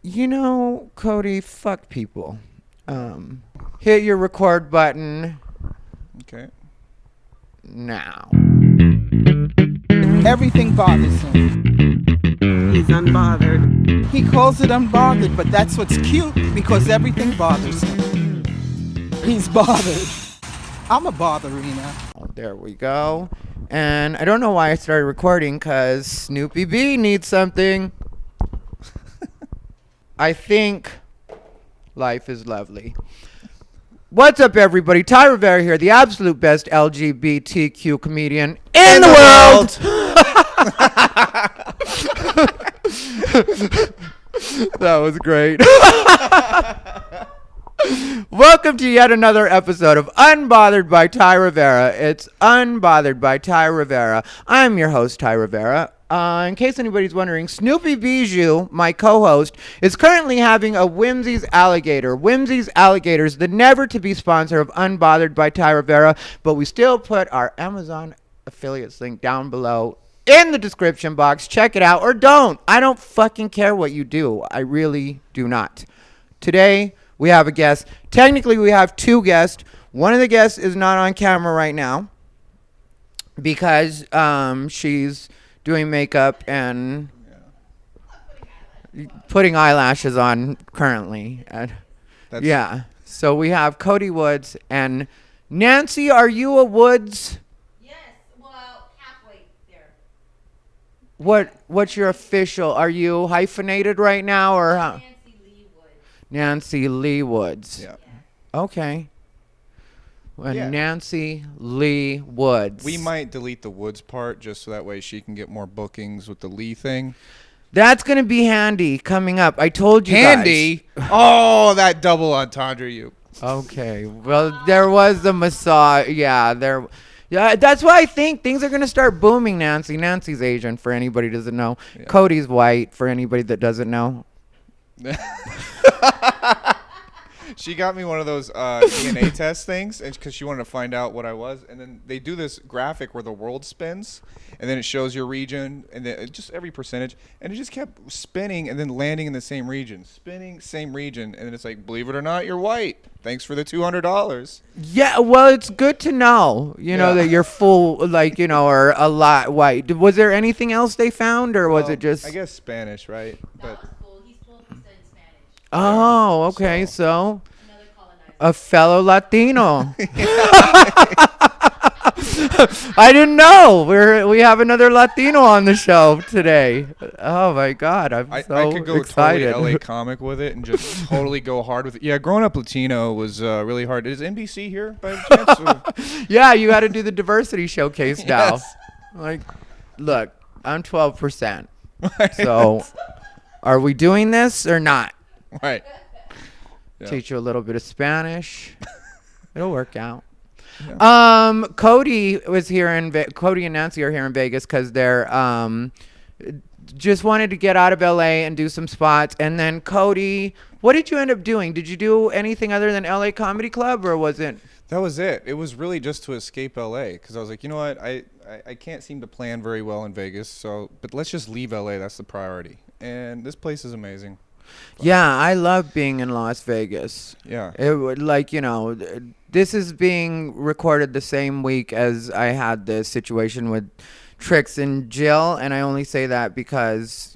You know, Cody, fuck people. Hit your record button Okay. now. Everything bothers him. He's unbothered. He calls it unbothered, but that's what's cute because everything bothers him. He's bothered. I'm a botherina. Oh, there we go. And I don't know why I started recording, because Snoopy B needs something. I think life is lovely. What's up, everybody? Thai Rivera here, the absolute best LGBTQ comedian in the world. That was great. Welcome to yet another episode of Unbothered by Thai Rivera. It's Unbothered by Thai Rivera. I'm your host, Thai Rivera. In case anybody's wondering, Snoopy Bijou, my co-host, is currently having a Whimsy's Alligator. Whimsy's Alligators, the never-to-be sponsor of Unbothered by Thai Rivera, but we still put our Amazon affiliates link down below in the description box. Check it out, or don't. I don't fucking care what you do. I really do not. Today, we have a guest. Technically, we have two guests. One of the guests is not on camera right now because she's doing makeup and putting eyelashes on currently. Yeah. So we have Cody Woods and Nancy. Are you a Woods? Yes. Well, halfway there. What's your official? Are you hyphenated right now or how? Nancy Lee Woods. Nancy Lee Woods. Yeah. Okay. Well, Yeah. Nancy Lee Woods. We might delete the Woods part just so that way she can get more bookings with the Lee thing. That's going to be handy coming up. I told you Handy? Oh, that double entendre you. Guys. Okay. Well, there was the massage. Yeah, there. Yeah, that's why I think things are going to start booming, Nancy. Nancy's Asian, for anybody who doesn't know. Yeah. Cody's white, for anybody that doesn't know. She got me one of those DNA test things because she wanted to find out what I was. And then they do this graphic where the world spins, and then it shows your region, and then just every percentage. And it just kept spinning and then landing in the same region. Spinning, same region. And then it's like, believe it or not, you're white. Thanks for the $200. Yeah, well, it's good to know, know, that you're full, or a lot white. Was there anything else they found, or was it just... I guess Spanish, right? That was cool. He's 12% Spanish. Oh, okay, so Another colonizer. a fellow Latino. I didn't know we have another Latino on the show today. Oh my God, I'm I so could go excited. totally LA comic with it and just totally go hard with it. Yeah, growing up Latino was really hard. Is NBC here by any chance? Yeah, you got to do the diversity showcase now. Yes. Look, I'm 12%. So, are we doing this or not? Right. Yeah. Teach you a little bit of Spanish. It'll work out. Yeah. Cody was here Cody and Nancy are here in Vegas because they're just wanted to get out of LA and do some spots. And then Cody, what did you end up doing? Did you do anything other than LA Comedy Club, or was it? That was it. It was really just to escape LA because I was like, you know what, I can't seem to plan very well in Vegas. But let's just leave LA. That's the priority. And this place is amazing. Yeah, I love being in Las Vegas. Yeah. It would this is being recorded the same week as I had the situation with Trix and Jill, and I only say that because,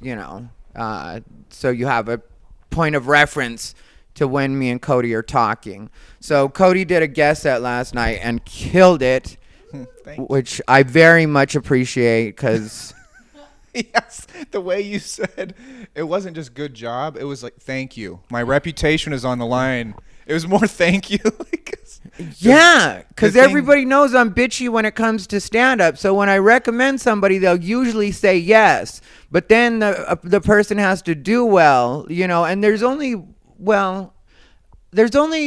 so you have a point of reference to when me and Cody are talking. So Cody did a guest set last night and killed it, which I very much appreciate because... Yes, the way you said it wasn't just good job. It was like, thank you. My reputation is on the line. It was more thank you. Yeah, because everybody knows I'm bitchy when it comes to stand-up. So when I recommend somebody, they'll usually say yes. But then the person has to do well, and there's only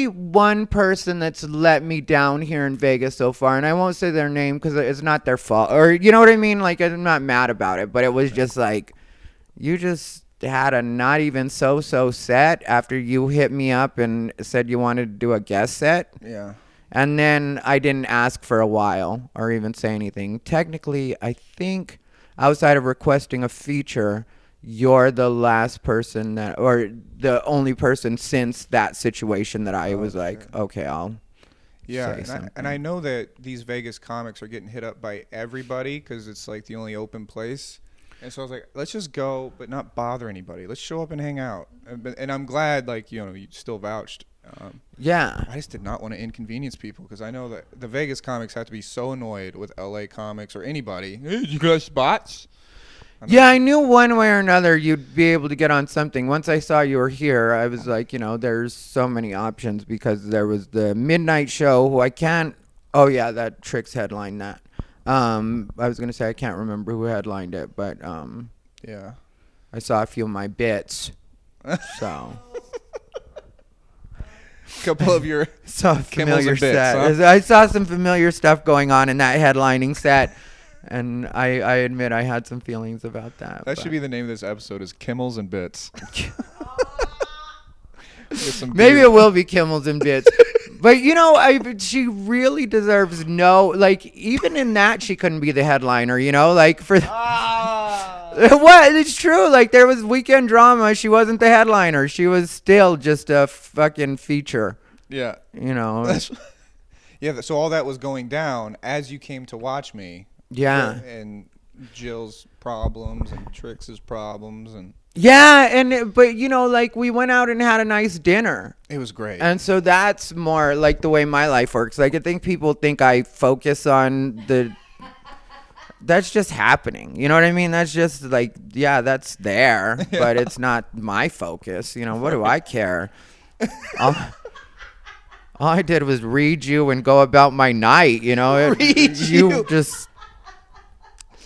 one person that's let me down here in Vegas so far, and I won't say their name because it's not their fault. Or, you know what I mean? Like, I'm not mad about it, but it was just like, you just had a not even so set after you hit me up and said you wanted to do a guest set. Yeah. And then I didn't ask for a while or even say anything. Technically, I think outside of requesting a feature, you're the last person that, or the only person since that situation that I was like, okay, I'll Yeah, say something. and I know that these Vegas comics are getting hit up by everybody because it's like the only open place. And so I was like, let's just go, but not bother anybody. Let's show up and hang out. And I'm glad, like, you still vouched. Yeah. I just did not want to inconvenience people because I know that the Vegas comics have to be so annoyed with LA comics or anybody. Hey, you got spots? Yeah, I knew one way or another you'd be able to get on something. Once I saw you were here, I was like, there's so many options because there was the midnight show who I can't. Oh yeah, that Trix headlined that. I was gonna say I can't remember who headlined it, but Yeah. I saw a few of my bits. So Couple of your saw Kimmels familiar and bits, set. huh? I saw some familiar stuff going on in that headlining set, and I admit I had some feelings about that. That should be the name of this episode is Kimmels and Bits. Maybe it will be Kimmels and Bits. But she really deserves even in that she couldn't be the headliner, for what? It's true. Like there was weekend drama, she wasn't the headliner. She was still just a fucking feature. Yeah. Yeah, so all that was going down as you came to watch me. Yeah. And Jill's problems and Trix's problems and yeah, but we went out and had a nice dinner. it was great. And so that's more like the way my life works. Like I think people think I focus on that's just happening. You know what I mean? That's just like, yeah, that's there, but it's not my focus. What do I care? All I did was read you and go about my night. Read you. Just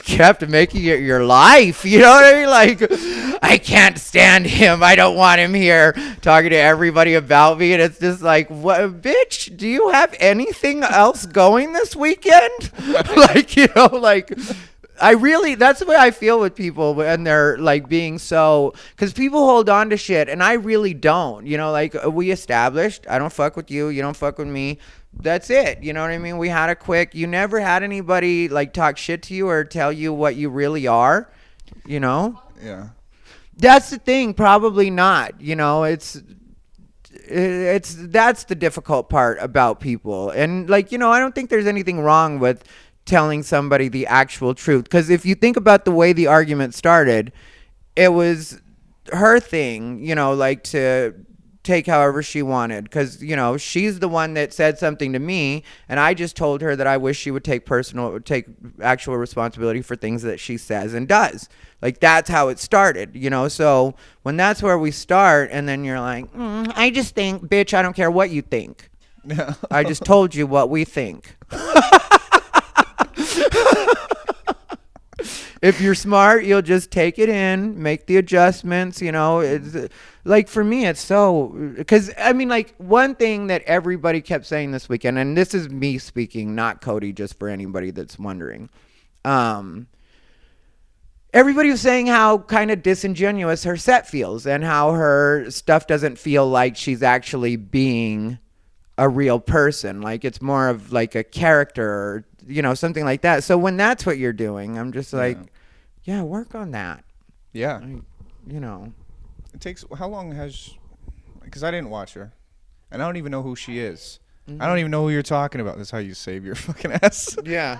kept making it your life. You know what I mean? Like, I can't stand him. I don't want him here talking to everybody about me. And it's just like, what, bitch, do you have anything else going this weekend? That's the way I feel with people when they're like being so, because people hold on to shit and I really don't. We established, I don't fuck with you. You don't fuck with me. That's it. You know what I mean? We had you never had anybody like talk shit to you or tell you what you really are, Yeah. That's the thing. Probably not. It's that's the difficult part about people. And I don't think there's anything wrong with telling somebody the actual truth. Because if you think about the way the argument started, it was her thing, to take however she wanted, because she's the one that said something to me and I just told her that I wish she would take actual responsibility for things that she says and does. Like that's how it started, so when that's where we start and then you're like, I just think, bitch, I don't care what you think. I just told you what we think. If you're smart, you'll just take it in, make the adjustments, it's like for me, it's so, because I mean, like one thing that everybody kept saying this weekend, and this is me speaking, not Cody, just for anybody that's wondering. Everybody was saying how kind of disingenuous her set feels and how her stuff doesn't feel like she's actually being a real person. Like it's more of like a character or, something like that. So when that's what you're doing, I'm just like, yeah, work on that. Yeah. It takes, how long because I didn't watch her and I don't even know who she is. I don't even know who you're talking about. That's how you save your fucking ass. Yeah.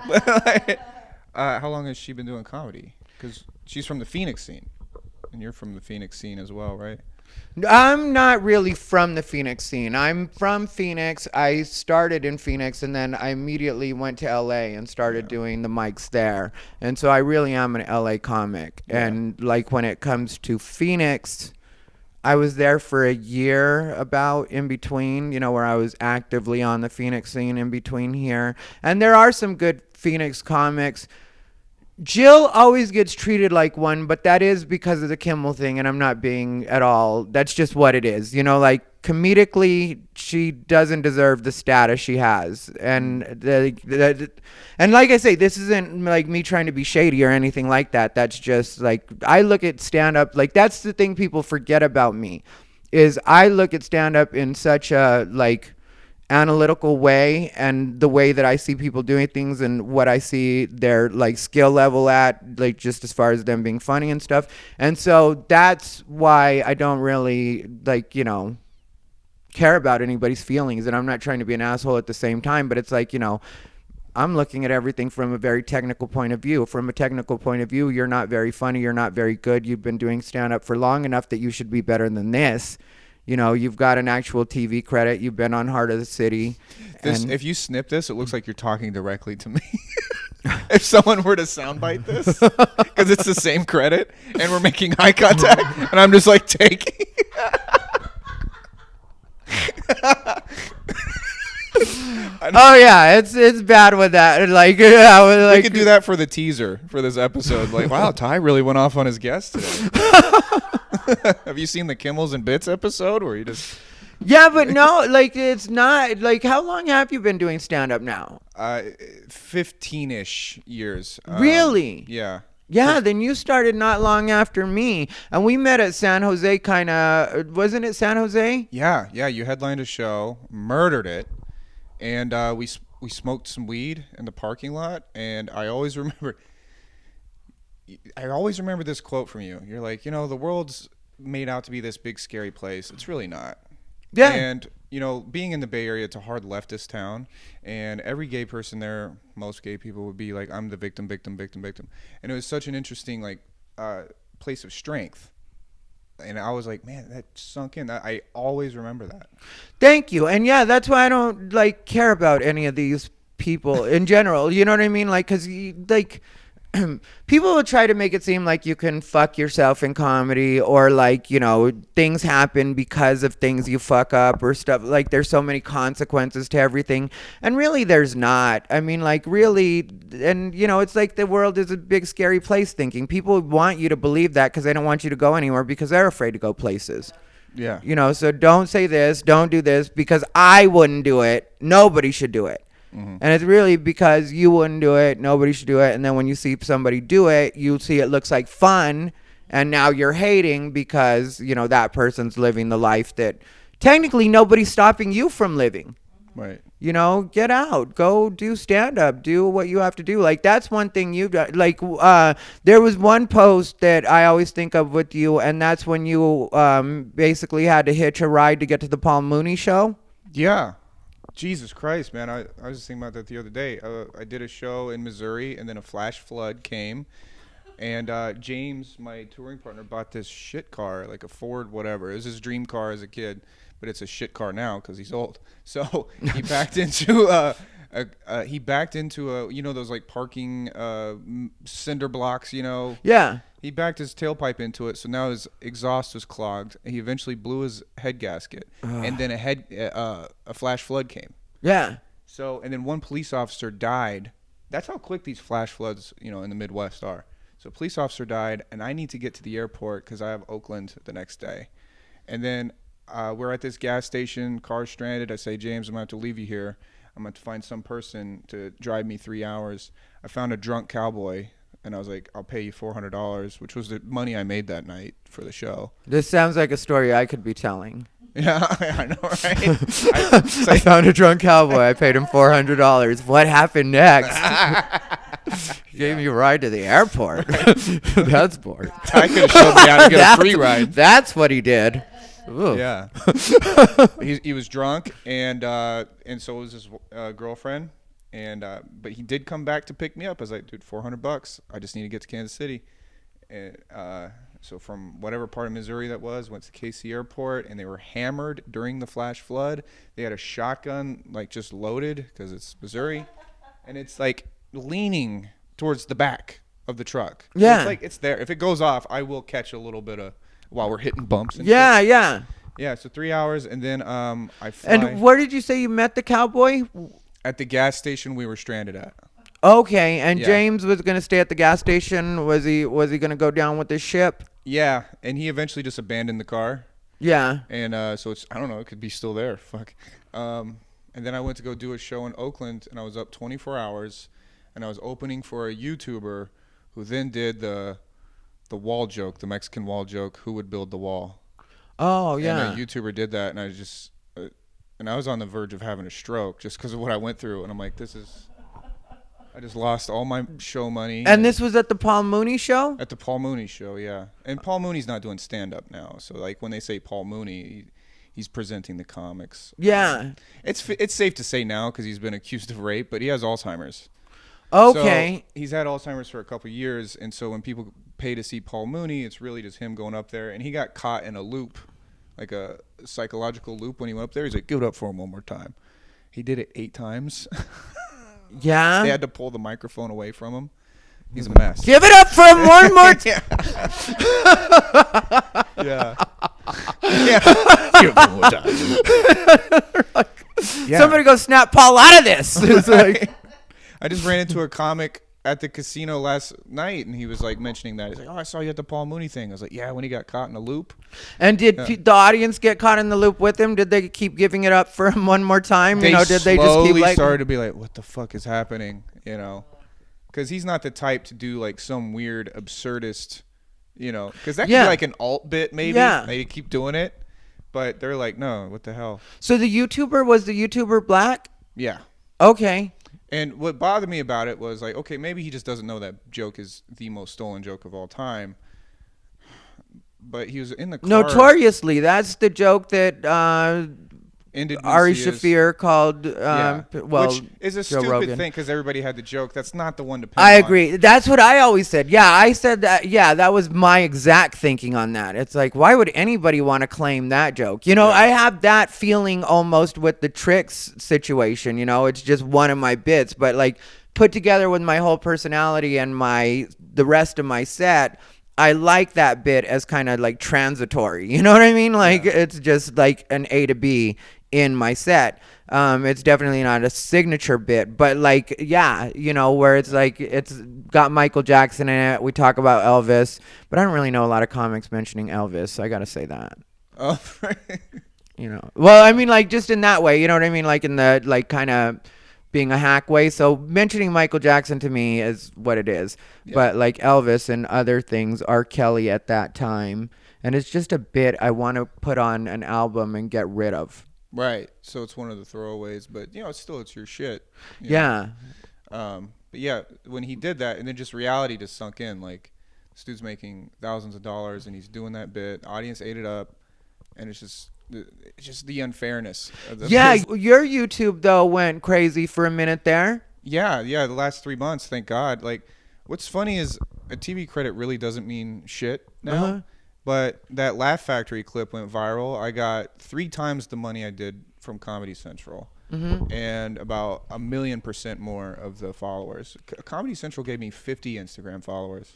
How long has she been doing comedy? Because she's from the Phoenix scene and you're from the Phoenix scene as well, right? I'm not really from the Phoenix scene. I'm from Phoenix. I started in Phoenix and then I immediately went to LA and started doing the mics there. And so I really am an LA comic. Yeah. And like when it comes to Phoenix, I was there for a year about in between, where I was actively on the Phoenix scene in between here. And there are some good Phoenix comics. Jill always gets treated like one, but that is because of the Kimmel thing, and I'm not being at all. That's just what it is. Like comedically, she doesn't deserve the status she has. And and like I say, this isn't like me trying to be shady or anything like that. That's just like I look at stand-up. Like that's the thing people forget about me is I look at stand-up in such a like analytical way, and the way that I see people doing things and what I see their like skill level at, like just as far as them being funny and stuff. And so that's why I don't really like, care about anybody's feelings, and I'm not trying to be an asshole at the same time, but it's like, I'm looking at everything from a very technical point of view. From a technical point of view, you're not very funny, you're not very good. You've been doing stand up for long enough that you should be better than this. You've got an actual TV credit. You've been on Heart of the City. If you snip this, it looks like you're talking directly to me. If someone were to soundbite this, because it's the same credit, and we're making eye contact, and I'm just like taking. Oh yeah, it's bad with that. Like, We could do that for the teaser for this episode. Like, wow, Ty really went off on his guest today. Have you seen the Kimmels and Bits episode where he just? Yeah, but no, like it's not like. How long have you been doing stand up now? 15-ish years. Really? Yeah. Yeah, then you started not long after me, and we met at San Jose. Kind of, wasn't it San Jose? Yeah. You headlined a show, murdered it, and we smoked some weed in the parking lot. And I always remember this quote from you. You're like, the world's made out to be this big scary place. It's really not. Yeah. And being in the Bay Area, it's a hard leftist town, and every gay person there, most gay people would be like, I'm the victim. And it was such an interesting place of strength. And I was like, man, that sunk in. I always remember that. Thank you. And yeah, that's why I don't care about any of these people in general. You know what I mean? Like, cause people will try to make it seem like you can fuck yourself in comedy, or things happen because of things you fuck up or stuff. Like, there's so many consequences to everything, and really there's not. I mean, really, and it's like the world is a big scary place thinking. People want you to believe that because they don't want you to go anywhere because they're afraid to go places. Yeah. So don't say this, don't do this, because I wouldn't do it. Nobody should do it. Mm-hmm. And it's really because you wouldn't do it, nobody should do it. And then when you see somebody do it, you see it looks like fun, and now you're hating because, that person's living the life that technically nobody's stopping you from living. Right. Get out, go do stand up, do what you have to do. Like, that's one thing you've done. Like, there was one post that I always think of with you, and that's when you basically had to hitch a ride to get to the Paul Mooney show. Yeah. Jesus Christ, man. I was just thinking about that the other day. I did a show in Missouri, and then a flash flood came. And James, my touring partner, bought this shit car, like a Ford whatever. It was his dream car as a kid, but it's a shit car now because he's old. So he backed into those like parking cinder blocks, Yeah. He backed his tailpipe into it, so now his exhaust was clogged. He eventually blew his head gasket, and then a flash flood came. Yeah. So, and then one police officer died. That's how quick these flash floods, in the Midwest are. So, a police officer died, and I need to get to the airport because I have Oakland the next day. And then we're at this gas station, car's stranded. I say, James, I'm going to have to leave you here. I'm going to find some person to drive me 3 hours. I found a drunk cowboy. And I was like, I'll pay you $400, which was the money I made that night for the show. This sounds like a story I could be telling. Yeah, I know, right? I found a drunk cowboy. I paid him $400. What happened next? He gave me a ride to the airport. That's boring. I could have showed me how to get a free ride. That's what he did. Ooh. Yeah. He was drunk, and so was his girlfriend. And but he did come back to pick me up. I was like, dude, $400. I just need to get to Kansas City. And so from whatever part of Missouri that was, went to KC Airport, and they were hammered during the flash flood. They had a shotgun just loaded because it's Missouri, and it's like leaning towards the back of the truck. Yeah, so it's there. If it goes off, I will catch a little bit of while we're hitting bumps. And yeah, shit. yeah. Yeah. So 3 hours, and then I fly. And where did you say you met the cowboy? At the gas station we were stranded at. Okay, and Yeah. James was gonna stay at the gas station. Was he gonna go down with the ship? Yeah, and he eventually just abandoned the car. Yeah. And so it's, I don't know, it could be still there. Fuck. And then I went to go do a show in Oakland, and I was up 24 hours, and I was opening for a YouTuber who then did the wall joke, the Mexican wall joke, who would build the wall. Oh yeah. And a YouTuber did that, and I just and I was on the verge of having a stroke just because of what I went through. And I'm like, I just lost all my show money. And this was at the Paul Mooney show? At the Paul Mooney show, yeah. And Paul Mooney's not doing stand-up now. So, like, when they say Paul Mooney, he's presenting the comics. Yeah. It's safe to say now because he's been accused of rape, but he has Alzheimer's. Okay. So he's had Alzheimer's for a couple years, and so when people pay to see Paul Mooney, it's really just him going up there. And he got caught in a loop, like a psychological loop when he went up there. He's like, give it up for him one more time. He did it 8 times. Yeah. They had to pull the microphone away from him. He's a mess. Give it up for him one more time. Yeah. Yeah. Give him one time. Yeah. Somebody go snap Paul out of this. It's like, I just ran into a comic at the casino last night, and he was like mentioning that. He's like, "Oh, I saw you at the Paul Mooney thing." I was like, "Yeah, when he got caught in a loop." and did the audience get caught in the loop with him? Did they keep giving it up for him one more time? They Did they just keep like started to be like, "What the fuck is happening?" Because he's not the type to do like some weird absurdist, because that could be like an alt bit maybe. Yeah. They keep doing it, but they're like, "No, what the hell?" So the YouTuber, was the YouTuber black? Yeah. Okay. And what bothered me about it was like, okay, maybe he just doesn't know that joke is the most stolen joke of all time. But he was in the car. Notoriously, that's the joke that ended Ari Lucia's- Shafir called, which is a Joe stupid Rogan. thing because everybody had the joke. That's not the one to pin I on. agree. That's what I always said. Yeah, I said that. Yeah, that was my exact thinking on that. It's like, why would anybody want to claim that joke? I have that feeling almost with the Tricks situation. It's just one of my bits, but like put together with my whole personality and the rest of my set, I like that bit as kind of like transitory. You know what I mean? Like it's just like an A to B in my set. It's definitely not a signature bit, but like, where it's like, it's got Michael Jackson in it. We talk about Elvis, but I don't really know a lot of comics mentioning Elvis. I got to say that, Oh, well, I mean, like just in that way, you know what I mean? Like in the, like kind of being a hack way. So mentioning Michael Jackson to me is what it is, but like Elvis and other things, R. Kelly at that time. And it's just a bit I want to put on an album and get rid of. right. So it's one of the throwaways, but it's your shit. Yeah. But yeah, when he did that, and then just reality just sunk in. Like, this dude's making thousands of dollars, and he's doing that bit. Audience ate it up, and it's just the unfairness of the business. Your YouTube though went crazy for a minute there. Yeah. The last 3 months, thank God. Like, what's funny is a TV credit really doesn't mean shit now. But that Laugh Factory clip went viral. I got 3 times the money I did from Comedy Central, and about 1,000,000% more of the followers. Comedy Central gave me 50 Instagram followers.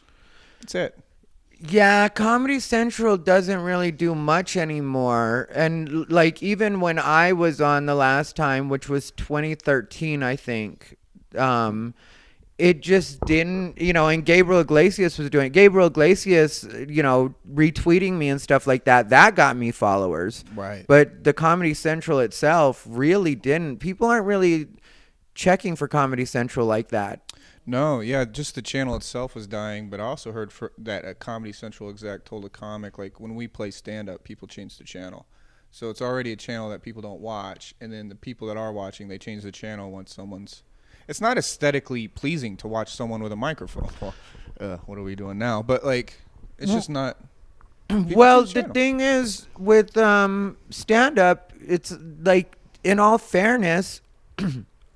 That's it. Yeah, Comedy Central doesn't really do much anymore. And like even when I was on the last time, which was 2013, I think, it just didn't, and Gabriel Iglesias was doing it. Gabriel Iglesias, retweeting me and stuff like that, that got me followers. Right. But the Comedy Central itself really didn't. People aren't really checking for Comedy Central like that. No, yeah, just the channel itself was dying. But I also heard that a Comedy Central exec told a comic, like, when we play stand-up, people change the channel. So it's already a channel that people don't watch. And then the people that are watching, they change the channel once someone's... It's not aesthetically pleasing to watch someone with a microphone. Well, what are we doing now? But, like, it's just not... Well, the thing is with stand-up, it's like, in all fairness...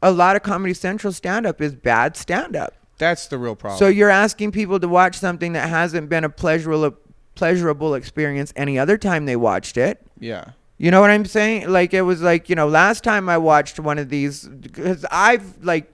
a lot of Comedy Central stand-up is bad stand-up. That's the real problem. So you're asking people to watch something that hasn't been a pleasurable experience any other time they watched it. Yeah. You know what I'm saying? Like, it was like, last time I watched one of these, because I've, like,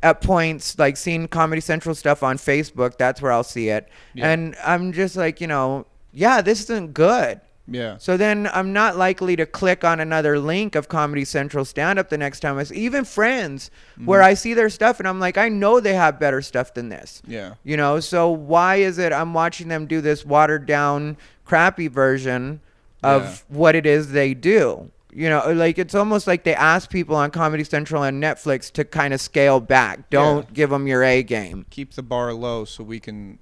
at points, like, seen Comedy Central stuff on Facebook. That's where I'll see it. Yeah. And I'm just like, yeah, this isn't good. Yeah. So then I'm not likely to click on another link of Comedy Central stand-up the next time I see, even Friends, where I see their stuff and I'm like, I know they have better stuff than this. Yeah. So why is it I'm watching them do this watered-down, crappy version of what it is they do? Like, it's almost like they ask people on Comedy Central and Netflix to kind of scale back. Don't give them your A game. Keep the bar low so we can,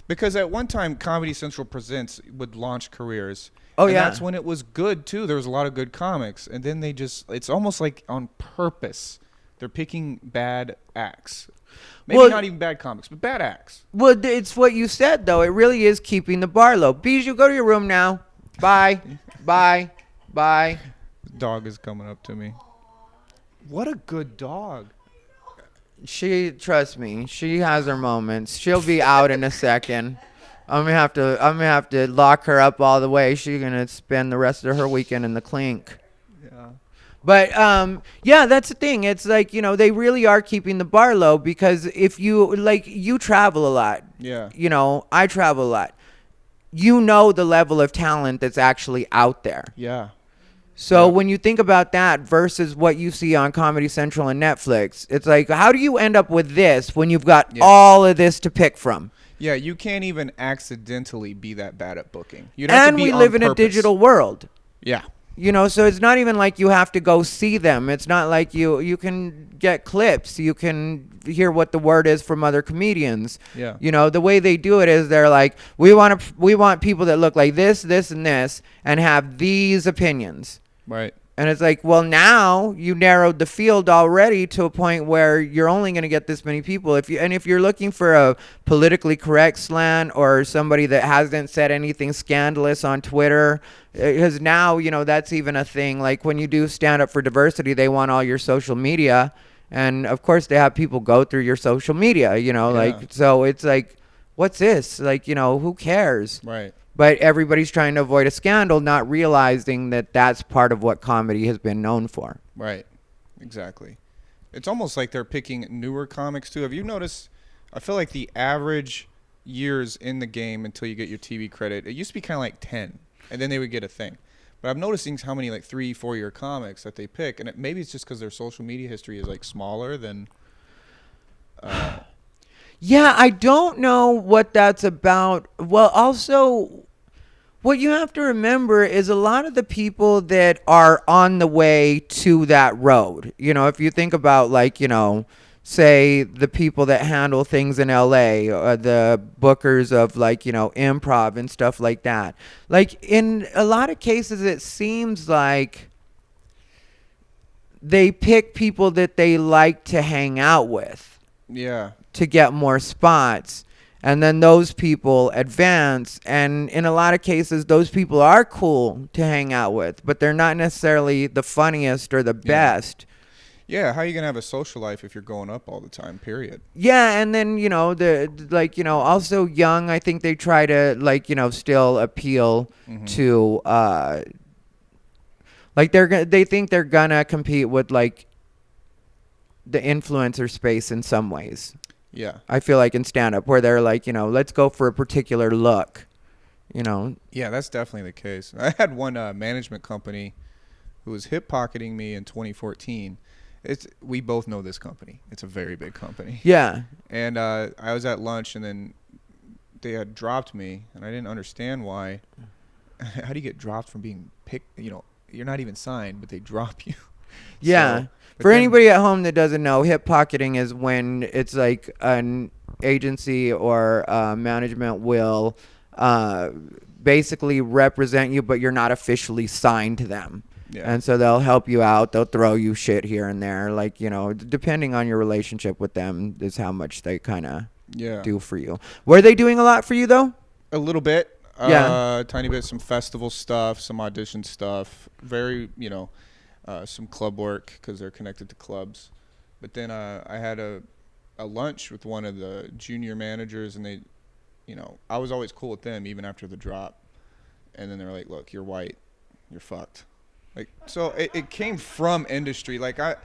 Because at one time, Comedy Central Presents would launch careers. Oh, and yeah. that's when it was good, too. There was a lot of good comics. And then they just, it's almost like on purpose. They're picking bad acts. Maybe Well- not even bad comics, but bad acts. Well, it's what you said, though. It really is keeping the bar low. Bijou, go to your room now. Bye. Bye. Bye. Dog is coming up to me. What a good dog. Trust me, she has her moments. She'll be out in a second. I'm gonna have to lock her up all the way. She's gonna spend the rest of her weekend in the clink. Yeah. But yeah, that's the thing. It's like, you know, they really are keeping the bar low, because if you travel a lot. Yeah. You know, I travel a lot. You know the level of talent that's actually out there. Yeah. So Yeah. when you think about that versus what you see on Comedy Central and Netflix, it's like, how do you end up with this when you've got all of this to pick from? Yeah, you can't even accidentally be that bad at booking. You'd have to And be we on live in a purpose. digital world. Yeah. You know, so it's not even like you have to go see them. It's not like you can get clips. You can hear what the word is from other comedians. Yeah. You know, the way they do it is they're like, we want people that look like this, this, and this, and have these opinions. Right. And it's like, well, now you narrowed the field already to a point where you're only going to get this many people. If you're looking for a politically correct slant or somebody that hasn't said anything scandalous on Twitter, because now, you know, that's even a thing. Like when you do stand up for diversity, they want all your social media. And of course they have people go through your social media, you know, Yeah. like, so it's like, what's this? Like, you know, who cares? Right. But everybody's trying to avoid a scandal, not realizing that that's part of what comedy has been known for. Right. Exactly. It's almost like they're picking newer comics too. Have you noticed? I feel like the average years in the game until you get your TV credit, it used to be kind of like 10, and then they would get a thing. But I'm noticing how many like 3-4 year comics that they pick, and maybe it's just because their social media history is like smaller than. Yeah, I don't know what that's about. Well, also, what you have to remember is a lot of the people that are on the way to that road, you know, if you think about, like, you know, say the people that handle things in LA, the bookers of, like, you know, improv and stuff like that. Like, in a lot of cases, it seems like they pick people that they like to hang out with Yeah. to get more spots. And then those people advance. And in a lot of cases, those people are cool to hang out with, but they're not necessarily the funniest or the best. Yeah. How are you gonna have a social life if you're going up all the time? Period. Yeah, and then, you know, like, you know, also young, I think they try to, like, you know, still appeal to, like, they think they're gonna compete with, like, the influencer space in some ways. Yeah. I feel like in stand-up, where they're like, you know, let's go for a particular look, you know. Yeah, that's definitely the case. I had one management company who was hip pocketing me in 2014. We both know this company. It's a very big company. Yeah. And I was at lunch, and then they had dropped me, and I didn't understand why. How do you get dropped from being picked? You know, you're not even signed, but they drop you. Yeah. But For then- anybody at home that doesn't know, hip pocketing is when it's like an agency or management will basically represent you, but you're not officially signed to them. Yeah. And so they'll help you out. They'll throw you shit here and there. Like, you know, depending on your relationship with them is how much they kind of Yeah. do for you. Were they doing a lot for you, though? A little bit. Yeah. Tiny bit. Some festival stuff, some audition stuff. Very, you know, some club work because they're connected to clubs. But then I had a lunch with one of the junior managers, and they, you know, I was always cool with them even after the drop. And then they were like, look, you're white. You're fucked. Like, so it came from industry. Like, I'm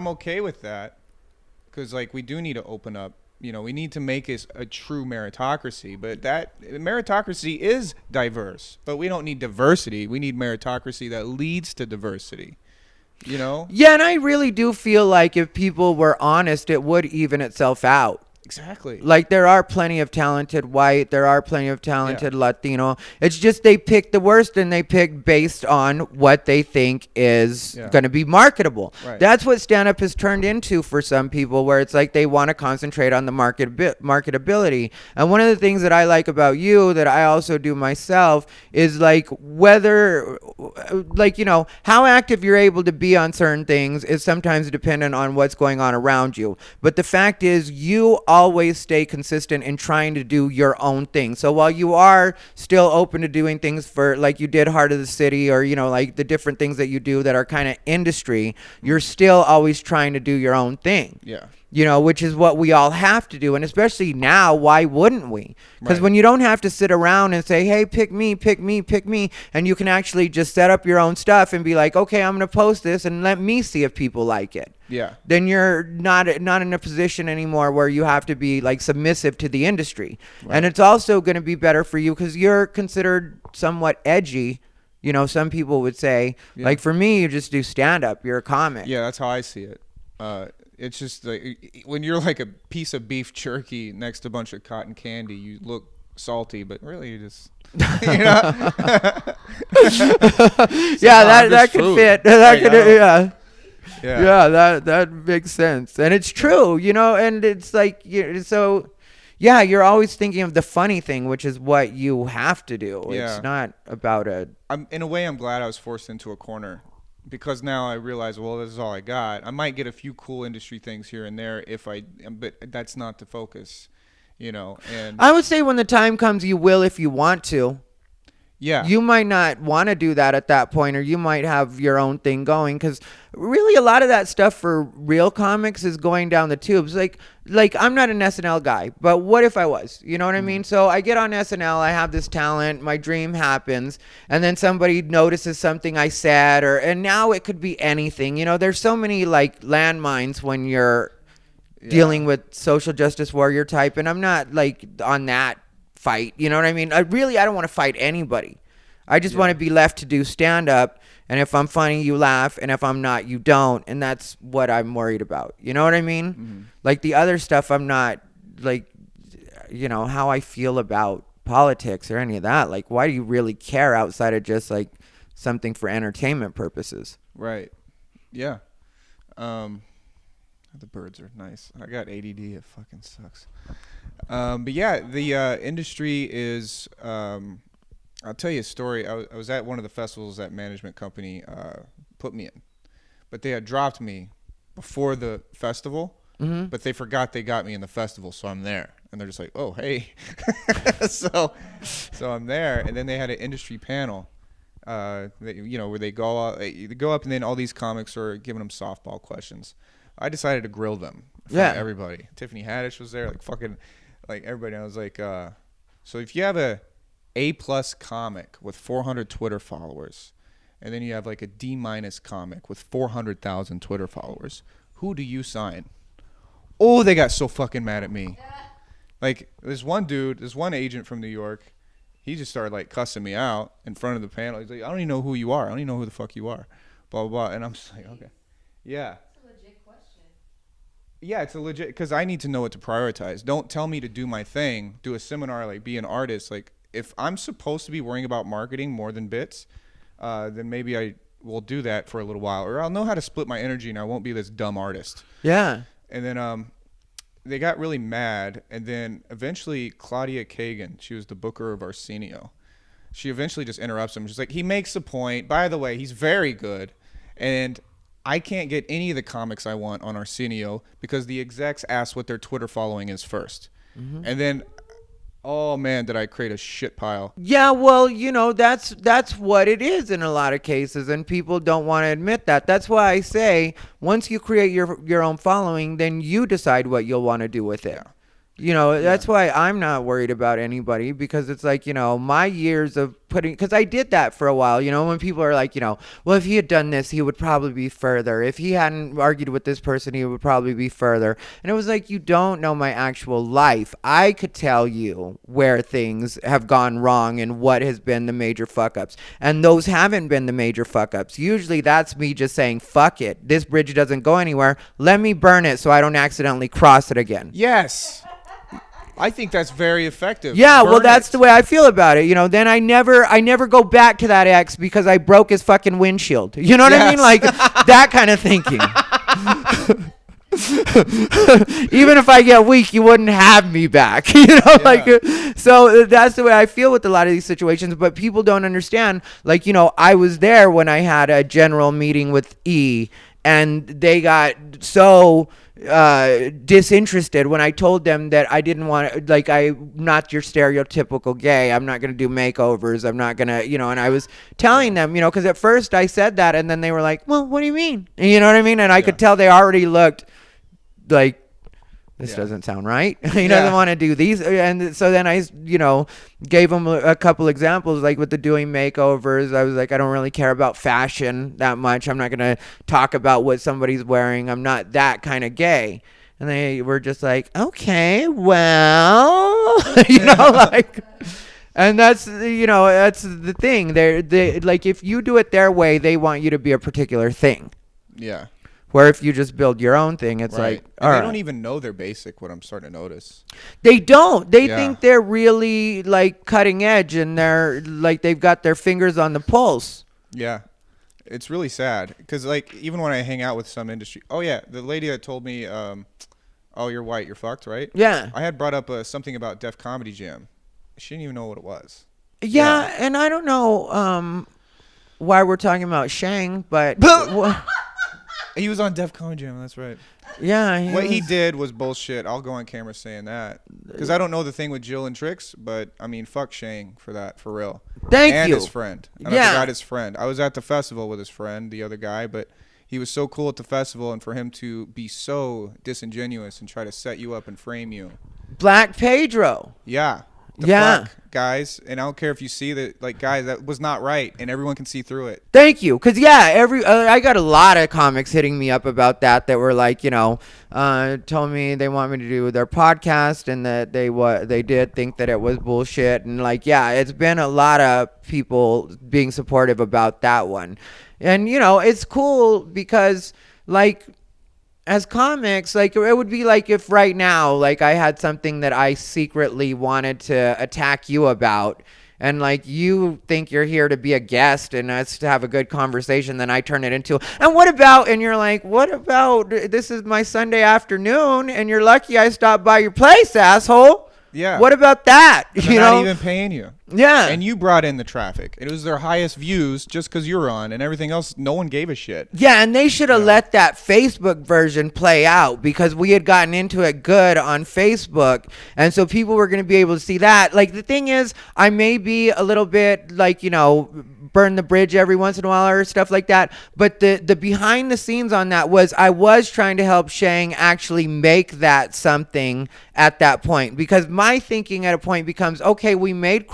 okay with that, because, like, we do need to open up. You know, we need to make it a true meritocracy, but that meritocracy is diverse, but we don't need diversity. We need meritocracy that leads to diversity, you know? Yeah, and I really do feel like if people were honest, it would even itself out. Exactly. Like there are plenty of talented white, there are plenty of talented Latino. It's just they pick the worst, and they pick based on what they think is going to be marketable. Right. That's what stand-up has turned into for some people, where it's like they want to concentrate on the marketability. And one of the things that I like about you, that I also do myself, is like whether, like, you know, how active you're able to be on certain things is sometimes dependent on what's going on around you. But the fact is, you always stay consistent in trying to do your own thing. So while you are still open to doing things for, like you did Heart of the City, or, you know, like the different things that you do that are kind of industry, you're still always trying to do your own thing. Yeah. You know, which is what we all have to do. And especially now, why wouldn't we? Because Right. when you don't have to sit around and say, hey, pick me, pick me, pick me, and you can actually just set up your own stuff and be like, okay, I'm going to post this and let me see if people like it. Yeah. Then you're not in a position anymore where you have to be like submissive to the industry. Right. And it's also going to be better for you because you're considered somewhat edgy. You know, some people would say, like for me, you just do stand up. You're a comic. Yeah, that's how I see it. It's just like when you're like a piece of beef jerky next to a bunch of cotton candy, you look salty, but really you just, you know. Yeah, that could food. fit. That Like, could, I don't- yeah. Yeah. Yeah, that makes sense. And it's true, you know, and it's like, so, yeah, you're always thinking of the funny thing, which is what you have to do. Yeah. It's not about In a way, I'm glad I was forced into a corner, because now I realize, well, this is all I got. I might get a few cool industry things here and there but that's not the focus, you know. And I would say when the time comes, you will if you want to. yeah, You might not want to do that at that point, or you might have your own thing going, because really a lot of that stuff for real comics is going down the tubes. Like I'm not an SNL guy, but what if I was? You know what I mean? So I get on SNL, I have this talent, my dream happens, and then somebody notices something I said, and now it could be anything. You know, there's so many like landmines when you're dealing with social justice warrior type, and I'm not like on that fight, you know what I mean? I don't want to fight anybody. I just want to be left to do stand up, and if I'm funny, you laugh, and if I'm not, you don't, and that's what I'm worried about. You know what I mean? Mm-hmm. Like the other stuff, I'm not like, you know, how I feel about politics or any of that. Like, why do you really care outside of just like something for entertainment purposes? right, yeah. The birds are nice. I got ADD. It fucking sucks. But yeah, the industry is. I'll tell you a story. I was at one of the festivals that management company put me in, but they had dropped me before the festival. Mm-hmm. But they forgot they got me in the festival, so I'm there, and they're just like, "Oh, hey," so I'm there, and then they had an industry panel, you know, where they go up, and then all these comics are giving them softball questions. I decided to grill them. Everybody. Tiffany Haddish was there, like fucking, like everybody. I was like, so if you have a A+ comic with 400 Twitter followers, and then you have like a D- comic with 400,000 Twitter followers, who do you sign? Oh, they got so fucking mad at me. Like this one agent from New York, he just started like cussing me out in front of the panel. He's like, I don't even know who you are. I don't even know who the fuck you are. Blah, blah, blah. And I'm just like, okay. Yeah. Yeah, it's a legit, because I need to know what to prioritize. Don't tell me to do my thing, do a seminar, like be an artist. Like if I'm supposed to be worrying about marketing more than bits, then maybe I will do that for a little while, or I'll know how to split my energy and I won't be this dumb artist. Yeah. And then they got really mad, and then eventually Claudia Kagan, she was the booker of Arsenio, she eventually just interrupts him. She's like, he makes a point. By the way, he's very good, and I can't get any of the comics I want on Arsenio because the execs ask what their Twitter following is first. Mm-hmm. And then, oh man, did I create a shit pile. Yeah, well, you know, that's what it is in a lot of cases, and people don't want to admit that. That's why I say once you create your own following, then you decide what you'll want to do with it. You know, that's why I'm not worried about anybody, because it's like, you know, my years of putting, because I did that for a while, when people are like, well, if he had done this, he would probably be further. If he hadn't argued with this person, he would probably be further. And it was like, you don't know my actual life. I could tell you where things have gone wrong and what has been the major fuck ups. And those haven't been the major fuck ups. Usually that's me just saying, fuck it. This bridge doesn't go anywhere. Let me burn it so I don't accidentally cross it again. Yes. I think that's very effective. Yeah, well, Burn that's it. the way I feel about it. Then I never go back to that ex because I broke his fucking windshield. You know what I mean? Yes. Like that kind of thinking. Even if I get weak, you wouldn't have me back. So that's the way I feel with a lot of these situations. But people don't understand. Like, I was there when I had a general meeting with E, and they got so disinterested when I told them that I didn't want, like, I'm not your stereotypical gay. I'm not going to do makeovers. I'm not going to, and I was telling them, because at first I said that, and then they were like, well, what do you mean? You know what I mean? And I could tell they already looked like, this doesn't sound right. He doesn't want to do these. And so then I, gave him a couple examples, like with the doing makeovers. I was like, I don't really care about fashion that much. I'm not going to talk about what somebody's wearing. I'm not that kind of gay. And they were just like, okay, well, and that's, that's the thing. They like, if you do it their way, they want you to be a particular thing. Yeah. Where if you just build your own thing, it's Right. like, And all they right. don't even know they're basic, what I'm starting to notice. They don't. They Yeah. think they're really like cutting edge, and they're like they've got their fingers on the pulse. Yeah. It's really sad because, like, even when I hang out with some industry, the lady that told me, oh, you're white, you're fucked, right? Yeah. I had brought up something about Def Comedy Jam. She didn't even know what it was. Yeah, and I don't know why we're talking about Shang, but He was on Def Comedy Jam, that's right. yeah, What he did was bullshit. I'll go on camera saying that because I don't know the thing with Jill and Trix, but I mean, fuck Shang for that, for real. Thank and you. his friend. And Yeah. I forgot his friend. I was at the festival with his friend, the other guy, but he was so cool at the festival, and for him to be so disingenuous and try to set you up and frame you. Black Pedro. Yeah. The Yeah. fuck, guys. And I don't care if you see that, like, guys, that was not right, and everyone can see through it. Thank you, because I got a lot of comics hitting me up about that were like, told me they want me to do their podcast, and that they did think that it was bullshit, and like, it's been a lot of people being supportive about that one, and it's cool because like, as comics, like, it would be like if right now, like, I had something that I secretly wanted to attack you about, and like, you think you're here to be a guest and us to have a good conversation, then I turn it into, and you're like, what about, this is my Sunday afternoon, and you're lucky I stopped by your place, asshole. Yeah. What about that? They're not even paying you. Yeah. And you brought in the traffic. It was their highest views just because you were on, and everything else, no one gave a shit. Yeah, and they should have let that Facebook version play out, because we had gotten into it good on Facebook, and so people were going to be able to see that. Like, the thing is, I may be a little bit like, burn the bridge every once in a while or stuff like that, but the behind the scenes on that was I was trying to help Shang actually make that something at that point, because my thinking at a point becomes, okay, we made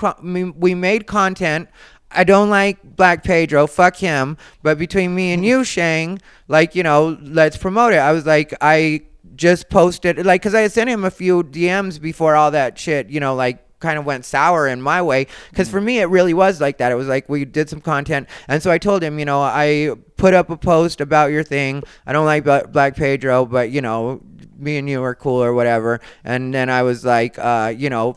content. I don't like Black Pedro, fuck him, but between me and you, Shang, like, let's promote it. I was like, I just posted, like, because I had sent him a few DMs before all that shit, like, kind of went sour in my way, because for me it really was like that. It was like, we did some content, and so I told him, I put up a post about your thing. I don't like Black Pedro, but me and you are cool or whatever. And then I was like,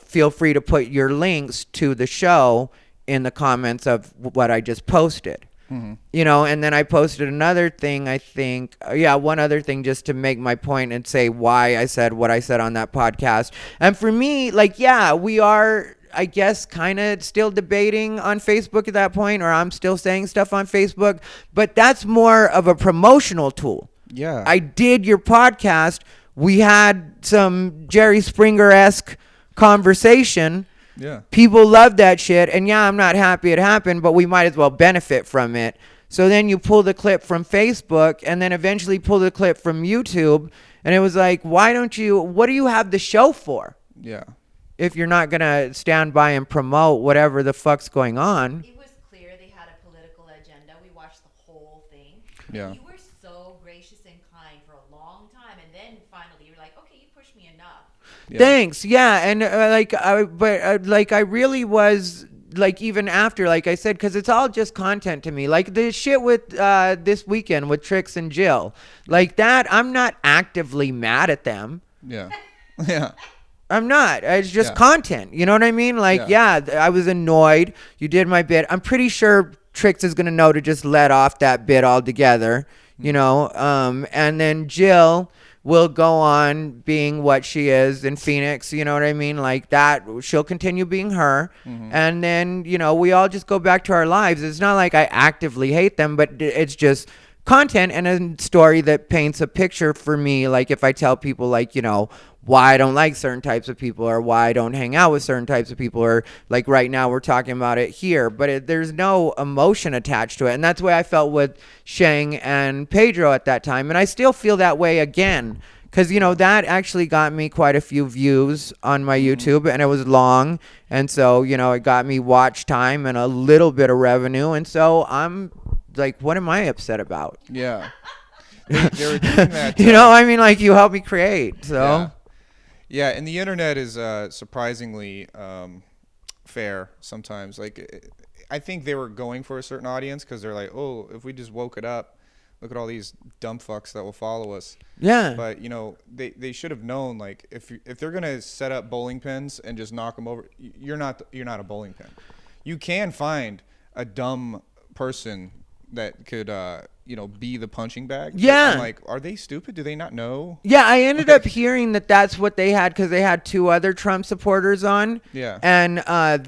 feel free to put your links to the show in the comments of what I just posted. And then I posted another thing, I think, one other thing, just to make my point and say why I said what I said on that podcast. And for me, like, we are, I guess, kind of still debating on Facebook at that point, or I'm still saying stuff on Facebook, but that's more of a promotional tool. Yeah. I did your podcast. We had some Jerry Springer-esque conversation. Yeah. People love that shit, and I'm not happy it happened, but we might as well benefit from it. So then you pull the clip from Facebook, and then eventually pull the clip from YouTube, and it was like, what do you have the show for? Yeah. if you're not gonna stand by and promote whatever the fuck's going on. It was clear they had a political agenda. We watched the whole thing. Yeah. You were so gracious and kind for a long time, and then finally you're like, okay, you pushed me enough. Yeah. Thanks. Yeah, and I really was like, even after, like I said, because it's all just content to me. Like the shit with this weekend with Trix and Jill, like that. I'm not actively mad at them. Yeah. Yeah. I'm not. It's just Yeah. content. You know what I mean? Like, yeah, I was annoyed. You did my bit. I'm pretty sure Trix is gonna know to just let off that bit altogether. You know. And then Jill will go on being what she is in Phoenix, you know what I mean? Like that, she'll continue being her. And then, you know, we all just go back to our lives. It's not like I actively hate them, but it's just content and a story that paints a picture for me. Like if I tell people, like, you know, why I don't like certain types of people or why I don't hang out with certain types of people, or like right now we're talking about it here, but there's no emotion attached to it. And that's the way I felt with Shang and Pedro at that time. And I still feel that way again, because, you know, that actually got me quite a few views on my YouTube, and it was long. And so, you know, it got me watch time and a little bit of revenue. And so I'm like, what am I upset about? Yeah. They were doing that. You know, I mean, like, you helped me create. So. Yeah. Yeah, and the internet is surprisingly fair sometimes. Like, I think they were going for a certain audience because they're like, oh, if we just woke it up, look at all these dumb fucks that will follow us. Yeah. But, you know, they should have known, like, if they're going to set up bowling pins and just knock them over, you're not a bowling pin. You can find a dumb person that could, you know, be the punching bag. Yeah. I'm like, are they stupid? Do they not know? Yeah, I ended up hearing that that's what they had because they had two other Trump supporters on. Yeah. And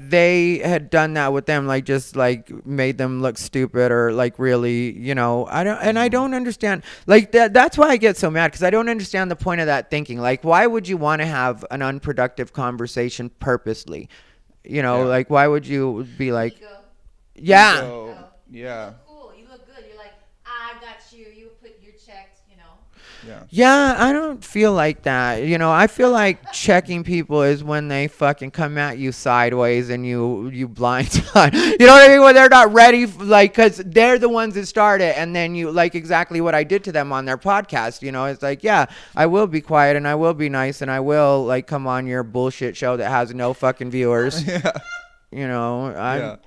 they had done that with them, like just like made them look stupid or like really, you know, I don't understand. Like that's why I get so mad, because I don't understand the point of that thinking. Like, why would you want to have an unproductive conversation purposely? You know, Yeah. like, why would you be like, Ego. yeah. So, yeah. You look cool. You look good. You're like, I got you. You put your checks, you know. Yeah. Yeah, I don't feel like that. You know, I feel like checking people is when they fucking come at you sideways and you blindside. You know what I mean? When they're not ready, like, because they're the ones that start it, and then you, like, exactly what I did to them on their podcast. You know, it's like, yeah, I will be quiet and I will be nice and I will, like, come on your bullshit show that has no fucking viewers. Yeah. You know,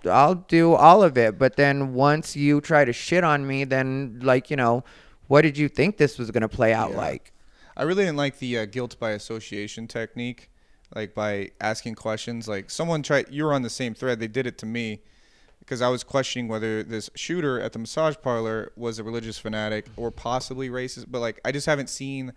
I'll do all of it. But then once you try to shit on me, then, like, you know, what did you think this was going to play out like? I really didn't like the guilt by association technique, like by asking questions. Like someone tried, you were on the same thread. They did it to me because I was questioning whether this shooter at the massage parlor was a religious fanatic or possibly racist. But like, I just haven't seen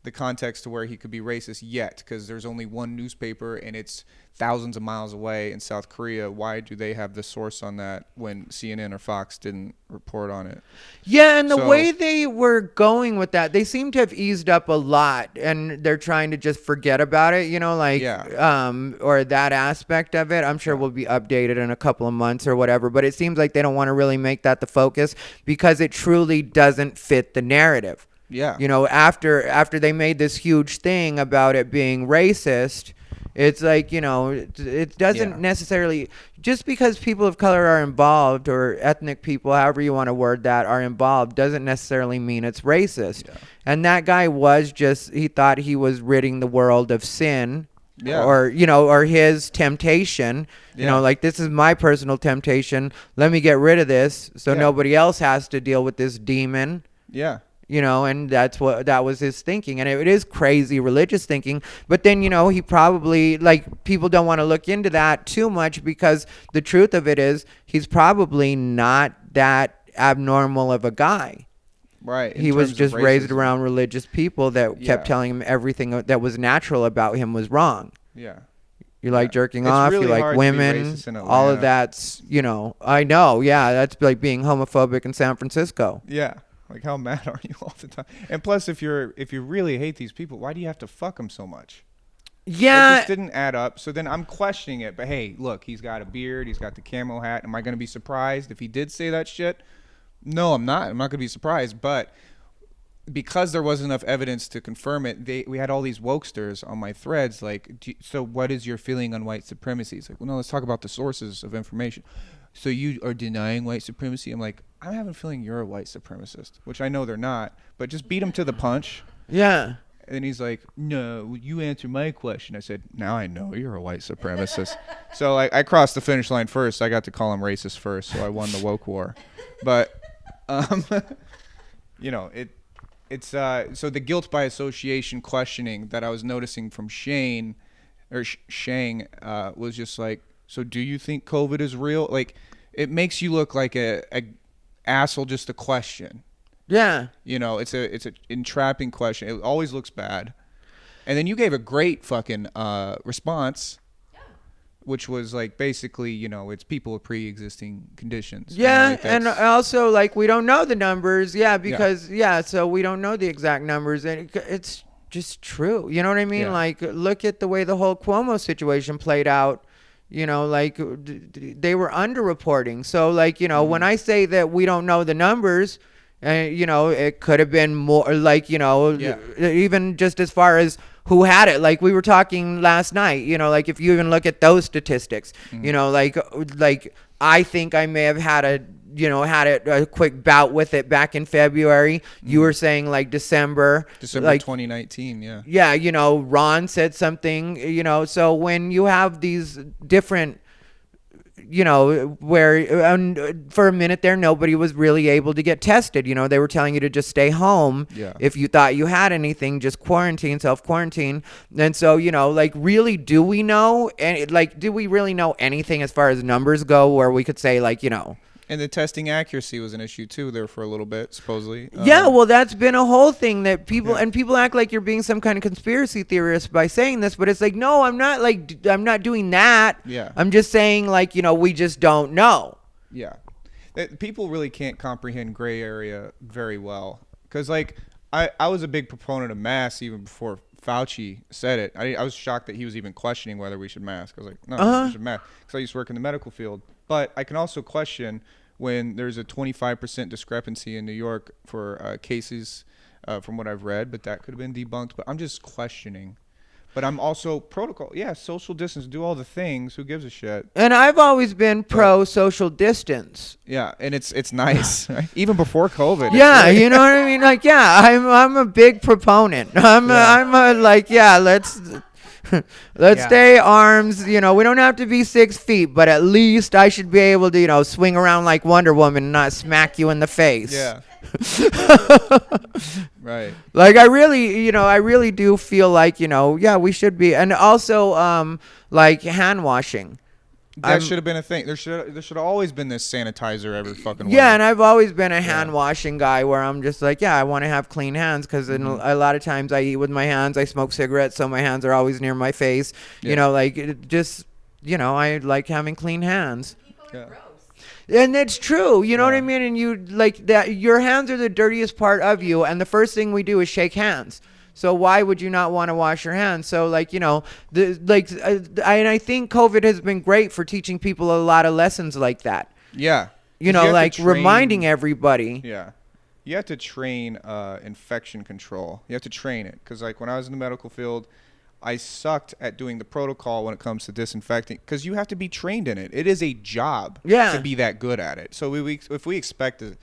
the context to where he could be racist yet, because there's only one newspaper and it's thousands of miles away in South Korea. Why do they have the source on that when CNN or Fox didn't report on it? Yeah, and the So- way they were going with that, they seem to have eased up a lot, and they're trying to just forget about it, you know, like, or that aspect of it. I'm sure will be updated in a couple of months or whatever, but it seems like they don't want to really make that the focus because it truly doesn't fit the narrative. Yeah. You know, after they made this huge thing about it being racist, it's like, you know, it doesn't necessarily, just because people of color are involved, or ethnic people, however you want to word that, are involved, doesn't necessarily mean it's racist. Yeah. And that guy was just, he thought he was ridding the world of sin. Yeah. Or, you know, or his temptation, you know, like, this is my personal temptation. Let me get rid of this so nobody else has to deal with this demon. Yeah. You know, and that was his thinking. And it is crazy religious thinking. But then, you know, he probably, like, people don't want to look into that too much, because the truth of it is he's probably not that abnormal of a guy. Right. He was just raised around religious people that kept telling him everything that was natural about him was wrong. Yeah. You like jerking It's off, really you like hard to be women, racist in all of Atlanta. that's, you know, I know. Yeah, that's like being homophobic in San Francisco. Yeah. Like, how mad are you all the time? And plus, if you really hate these people, why do you have to fuck them so much? Yeah. It just didn't add up. So then I'm questioning it. But hey, look, he's got a beard. He's got the camo hat. Am I going to be surprised if he did say that shit? No, I'm not. I'm not going to be surprised. But because there wasn't enough evidence to confirm it, we had all these wokesters on my threads like, so what is your feeling on white supremacy? It's like, well, no, let's talk about the sources of information. So you are denying white supremacy? I'm like, I have a feeling you're a white supremacist, which I know they're not, but just beat them to the punch. Yeah. And he's like, no, you answer my question. I said, now I know you're a white supremacist. So I crossed the finish line first. I got to call him racist first, so I won the woke war. But, you know, it's so the guilt by association questioning that I was noticing from Shane or Shang was just like, so do you think COVID is real? Like, it makes you look like a asshole just to question. Yeah. You know, it's a entrapping question. It always looks bad. And then you gave a great fucking response, which was like basically, you know, it's people with pre-existing conditions. Yeah, you know, like and also like we don't know the numbers. Yeah, because so we don't know the exact numbers, and it's just true. You know what I mean? Yeah. Like, look at the way the whole Cuomo situation played out. You know, like they were underreporting. So, like, you know, when I say that we don't know the numbers, you know, it could have been more. Like, you know, even just as far as who had it. Like we were talking last night. You know, like if you even look at those statistics, you know, like I think I may have had a quick bout with it back in February. You were saying like December like 2019. Yeah. Yeah, you know, Ron said something, you know, so when you have these different, you know, where for a minute there, nobody was really able to get tested. You know, they were telling you to just stay home. Yeah. If you thought you had anything, just self-quarantine. And so, you know, like, really, do we know? And like, do we really know anything as far as numbers go where we could say, like, you know? And the testing accuracy was an issue too there for a little bit, supposedly. Yeah, well, that's been a whole thing that people act like you're being some kind of conspiracy theorist by saying this, but it's like, no, I'm not doing that. Yeah. I'm just saying, like, you know, we just don't know. Yeah. People really can't comprehend gray area very well. Because, like, I was a big proponent of masks even before Fauci said it. I was shocked that he was even questioning whether we should mask. I was like, no, we should mask. Because I used to work in the medical field. But I can also question when there's a 25% discrepancy in New York for cases from what I've read, but that could have been debunked. But I'm just questioning. But I'm also protocol. Yeah, social distance, do all the things. Who gives a shit? And I've always been pro social distance. Yeah, and it's nice, right? Even before COVID. Yeah, you know what I mean? Like, yeah, I'm a big proponent. Let's stay arms. You know, we don't have to be 6 feet, but at least I should be able to, you know, swing around like Wonder Woman and not smack you in the face. Yeah. Right. Like, I really do feel like, you know, yeah, we should be. And also, like, hand washing. That should have been a thing. There should have always been this sanitizer every fucking way. Yeah, and I've always been a hand washing guy where I'm just like, yeah, I want to have clean hands because a lot of times I eat with my hands. I smoke cigarettes, so my hands are always near my face. Yeah. You know, like, you know, I like having clean hands. People are gross. And it's true, you know what I mean? And you like that your hands are the dirtiest part of you, and the first thing we do is shake hands. So why would you not want to wash your hands? So, like, you know, I think COVID has been great for teaching people a lot of lessons like that. Yeah. You know, like reminding everybody. Yeah. You have to train infection control. You have to train it. Because, like, when I was in the medical field, I sucked at doing the protocol when it comes to disinfecting. Because you have to be trained in it. It is a job to be that good at it. So if we expect to,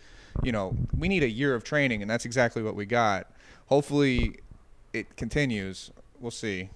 you know, we need a year of training, and that's exactly what we got. Hopefully it continues. We'll see.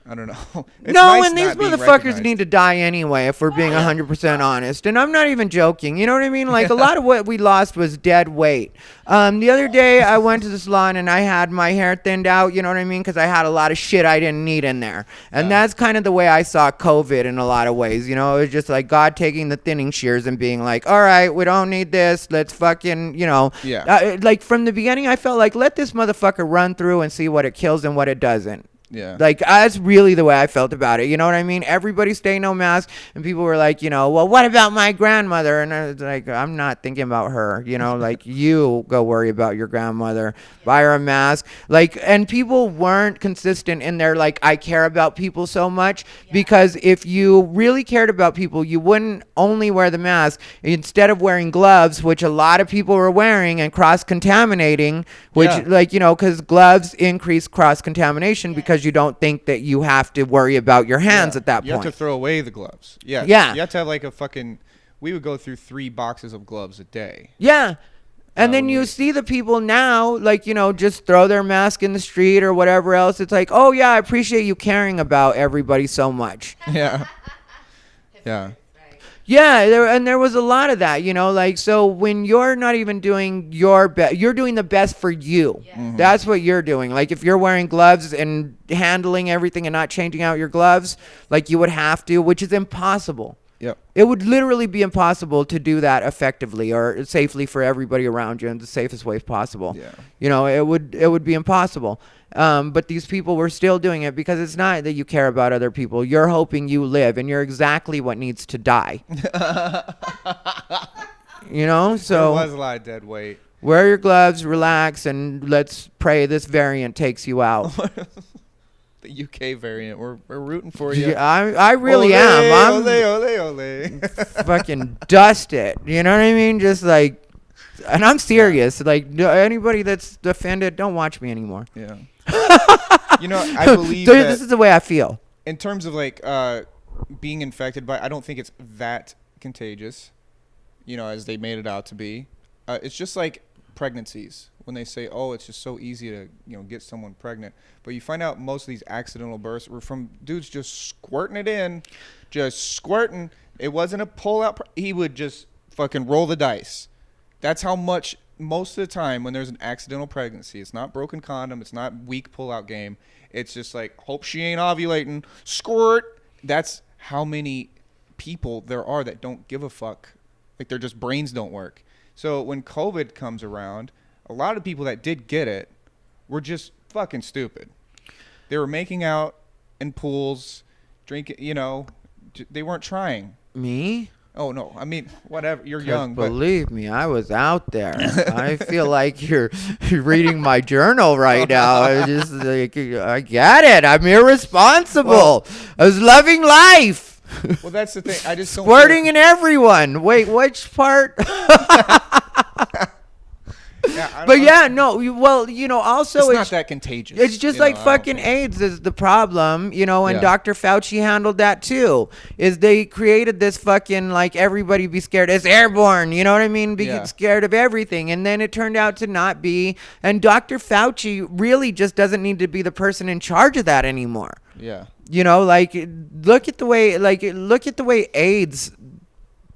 I don't know. It's no, nice and these not being motherfuckers recognized. need to die anyway, if we're being 100% honest. And I'm not even joking. You know what I mean? Like, a lot of what we lost was dead weight. The other day, I went to the salon and I had my hair thinned out, you know what I mean? Because I had a lot of shit I didn't need in there. And that's kind of the way I saw COVID in a lot of ways. You know, it was just like God taking the thinning shears and being like, all right, we don't need this. Let's fucking, you know. Yeah. Like, from the beginning, I felt like, let this motherfucker run through and see what it kills and what it doesn't. Yeah. Like, that's really the way I felt about it. You know what I mean? Everybody stay no mask. And people were like, well, what about my grandmother? And I was like, I'm not thinking about her. Like, you go worry about your grandmother. Buy her a mask. Like, and people weren't consistent in their, like, I care about people so much. Because if you really cared about people, you wouldn't only wear the mask. Instead of wearing gloves, which a lot of people were wearing and cross-contaminating, which, because gloves increase cross-contamination because you don't think that you have to worry about your hands at that point. You have to throw away the gloves. Yeah. Yeah. You have to have like we would go through 3 boxes of gloves a day. Yeah. And then you see the people now, like, just throw their mask in the street or whatever else. It's like, oh, yeah, I appreciate you caring about everybody so much. Yeah. Yeah. Yeah, there was a lot of that, like, so when you're not even doing your best, you're doing the best for you. Yeah. Mm-hmm. That's what you're doing. Like, if you're wearing gloves and handling everything and not changing out your gloves, like you would have to, which is impossible. Yep. It would literally be impossible to do that effectively or safely for everybody around you in the safest way possible. Yeah. It would be impossible. But these people were still doing it because it's not that you care about other people. You're hoping you live, and you're exactly what needs to die. So there was a lot of dead weight. Wear your gloves, relax, and let's pray this variant takes you out. The UK variant. We're rooting for you. Yeah, I really am. Ole. Fucking dust it. You know what I mean? Just like, and I'm serious. Like, anybody that's offended, don't watch me anymore. Yeah. I believe so that this is the way I feel. In terms of like being infected by, I don't think it's that contagious, as they made it out to be. It's just like pregnancies. When they say, oh, it's just so easy to, get someone pregnant. But you find out most of these accidental births were from dudes just squirting it in, just squirting. It wasn't a pull-out. He would just fucking roll the dice. That's how much, most of the time, when there's an accidental pregnancy, it's not broken condom, it's not weak pull-out game. It's just like, hope she ain't ovulating, squirt. That's how many people there are that don't give a fuck. Like, their just brains don't work. So when COVID comes around, a lot of people that did get it were just fucking stupid. They were making out in pools, drinking, they weren't trying. Me? Oh, no. I mean, whatever. You're young. Believe me, I was out there. I feel like you're reading my journal right now. I just like, I get it. I'm irresponsible. Well, I was loving life. Well, that's the thing. I just don't squirting in everyone. Wait, which part? Also it's not that contagious. It's just like fucking AIDS is the problem, and Dr. Fauci handled that too. Is they created this fucking, like, everybody be scared. It's airborne, you know what I mean? Be scared of everything. And then it turned out to not be. And Dr. Fauci really just doesn't need to be the person in charge of that anymore. Yeah. Look at the way AIDS,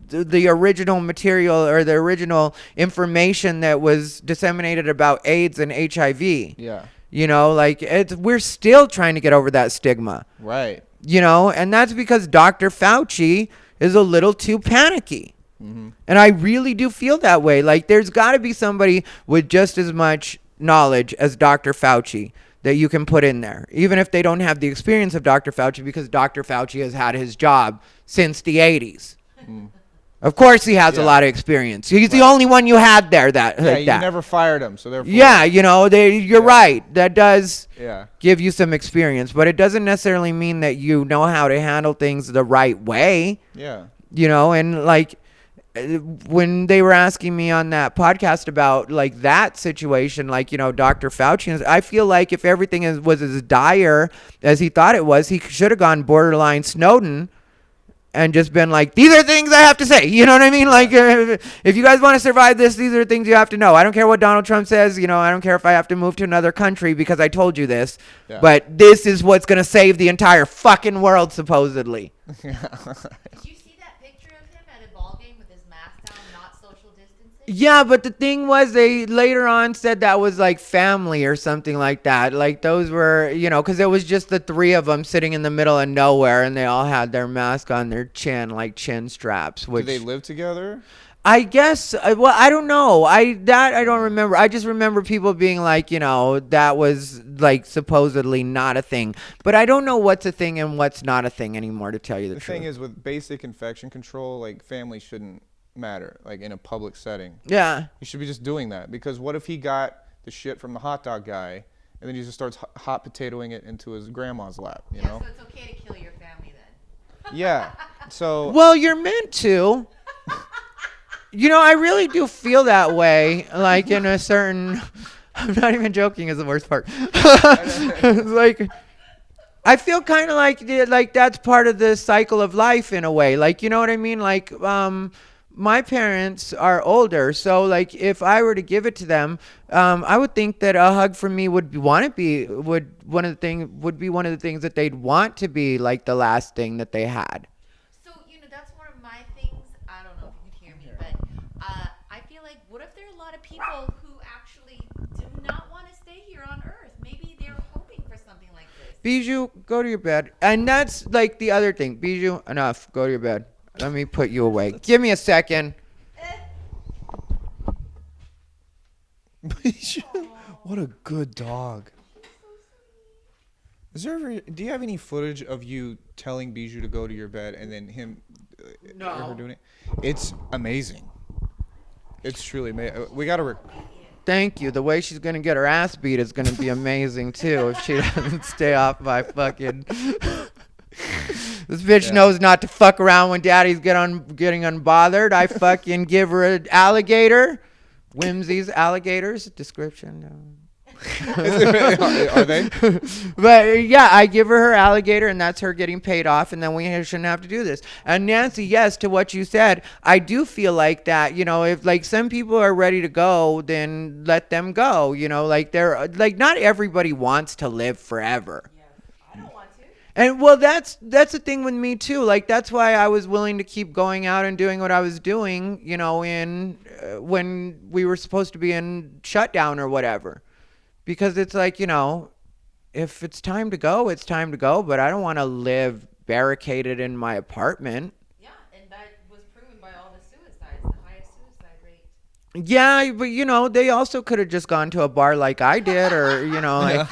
the original material or the original information that was disseminated about AIDS and HIV. Yeah. We're still trying to get over that stigma. Right. And that's because Dr. Fauci is a little too panicky. Mm-hmm. And I really do feel that way. Like, there's got to be somebody with just as much knowledge as Dr. Fauci that you can put in there, even if they don't have the experience of Dr. Fauci, because Dr. Fauci has had his job since the 80s. Mm. Of course he has a lot of experience. He's the only one you had there that. Yeah, you never fired him, so therefore. Yeah, you're right. That does give you some experience, but it doesn't necessarily mean that you know how to handle things the right way. Yeah. And like, when they were asking me on that podcast about like that situation, like, Dr. Fauci, I feel like if everything was as dire as he thought it was, he should have gone borderline Snowden and just been like, these are things I have to say. You know what I mean? Like, if you guys want to survive this, these are things you have to know. I don't care what Donald Trump says. I don't care if I have to move to another country because I told you this. Yeah. But this is what's going to save the entire fucking world, supposedly. Did you see that picture of him at a ball game with his mask down, not social distancing? Yeah, but the thing was, they later on said that was like family or something like that. Like, those were, because it was just the three of them sitting in the middle of nowhere, and they all had their mask on their chin, like chin straps. Which, do they live together? I guess. Well, I don't know. I don't remember. I just remember people being like, that was like supposedly not a thing. But I don't know what's a thing and what's not a thing anymore. To tell you the The truth. thing is, with basic infection control, like family shouldn't matter. Like in a public setting, Yeah. you should be just doing that. Because what if he got the shit from the hot dog guy, and then he just starts hot potatoing it into his grandma's lap? You know? So it's okay to kill your family then. Yeah. So. Well, you're meant to. I really do feel that way. Like in a certain. I'm not even joking. Is the worst part. Like. I feel kind of like that's part of the cycle of life in a way. Like, you know what I mean? Like, my parents are older, so like if I were to give it to them, I would think that a hug from me would be one of the things that they'd want to be like the last thing that they had. So, that's one of my things. I don't know if you can hear me, but I feel like, what if there are a lot of people who actually do not want to stay here on Earth? Maybe they're hoping for something like this. Bijou, go to your bed. And that's like the other thing. Bijou, enough. Go to your bed. Let me put you away. Give me a second. What a good dog. Do you have any footage of you telling Bijou to go to your bed and then him No. or her doing it? It's amazing. It's truly amazing. We got to Thank you. The way she's going to get her ass beat is going to be amazing, too, if she doesn't stay off my fucking... This bitch knows not to fuck around when daddy's getting unbothered. I fucking give her an alligator. Whimsy's alligators. Description. Are they? But yeah, I give her alligator, and that's her getting paid off, and then we shouldn't have to do this. And Nancy, yes, to what you said, I do feel like that. If like some people are ready to go, then let them go. Like they're like not everybody wants to live forever. I don't want to. And well, that's the thing with me too. Like that's why I was willing to keep going out and doing what I was doing. When we were supposed to be in shutdown or whatever. Because it's like, if it's time to go, it's time to go. But I don't want to live barricaded in my apartment. Yeah, and that was proven by all the suicides, the highest suicide rate. Yeah, but, they also could have just gone to a bar like I did or, like,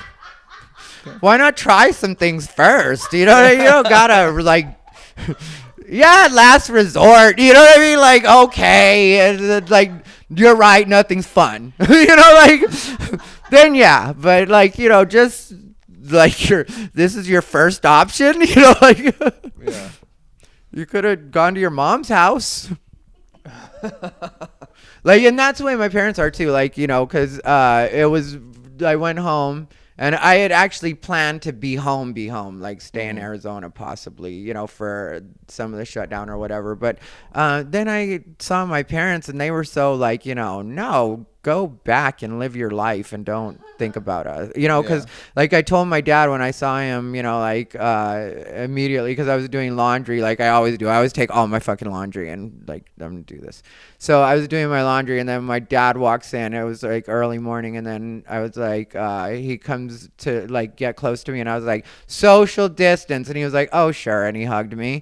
why not try some things first? You don't gotta, like, yeah, last resort. You know what I mean? Like, okay, like, you're right, nothing's fun. Like... Then yeah, but like just like this is your first option, like Yeah. You could have gone to your mom's house, like, and that's the way my parents are too, like because it was I went home. And I had actually planned to be home, like stay in Arizona possibly, for some of the shutdown or whatever. But then I saw my parents and they were so like, no, go back and live your life and don't think about us, because like I told my dad when I saw him, like immediately because I was doing laundry like I always do. I always take all my fucking laundry and like I'm going to do this. So I was doing my laundry and then my dad walks in. It was like early morning and then I was like, he comes to like get close to me and I was like, social distance. And he was like, oh, sure. And he hugged me.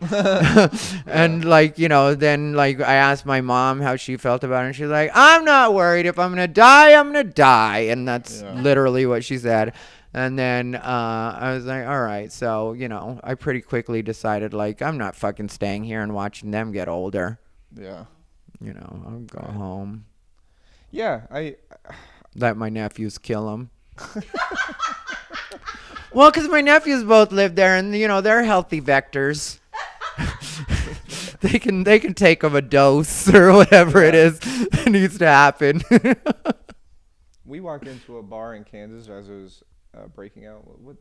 And like, then like I asked my mom how she felt about it. And she's like, I'm not worried. If I'm going to die, I'm going to die. And that's literally what she said. And then I was like, all right. So, I pretty quickly decided like, I'm not fucking staying here and watching them get older. Yeah. I'll go home. Yeah, Let my nephews kill them. Well, because my nephews both live there, and they're healthy vectors. they can take them a dose or whatever it is that needs to happen. we walked into a bar in Kansas as it was breaking out. When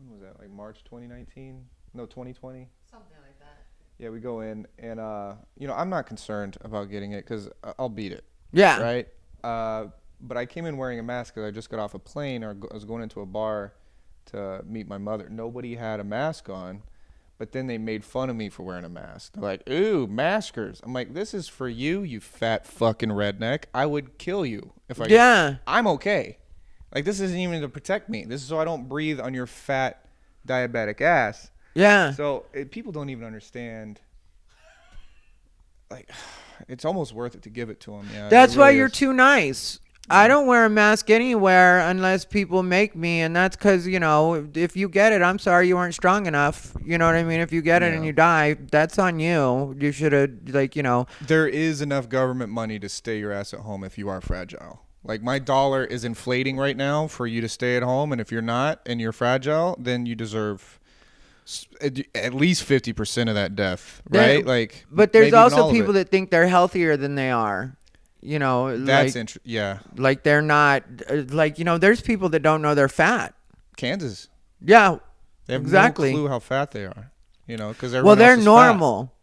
was that? Like March 2019? No, 2020. Something like that. Yeah, we go in, and I'm not concerned about getting it because I'll beat it. Yeah. Right. But I came in wearing a mask because I just got off a plane or I was going into a bar to meet my mother. Nobody had a mask on, but then they made fun of me for wearing a mask. They're like, "Ooh, maskers!" I'm like, "This is for you, you fat fucking redneck. I would kill you if I." Yeah. I'm okay. Like this isn't even to protect me. This is so I don't breathe on your fat diabetic ass. Yeah. So people don't even understand. Like, it's almost worth it to give it to them. Yeah, That's it why really you're is. too nice. I don't wear a mask anywhere unless people make me, and that's because, if you get it, I'm sorry you weren't strong enough. You know what I mean? If you get it and Yeah. you die, that's on you. You should have, There is enough government money to stay your ass at home if you are fragile. Like, my dollar is inflating right now for you to stay at home, and if you're not and you're fragile, then you deserve at least 50% of that death, right? Like, But there's maybe even also all of people it. that think they're healthier than they are. That's yeah. like they're not, there's people that don't know they're fat. Kansas. Yeah, They have exactly. no clue how fat they are, because everyone Well, they're else is normal.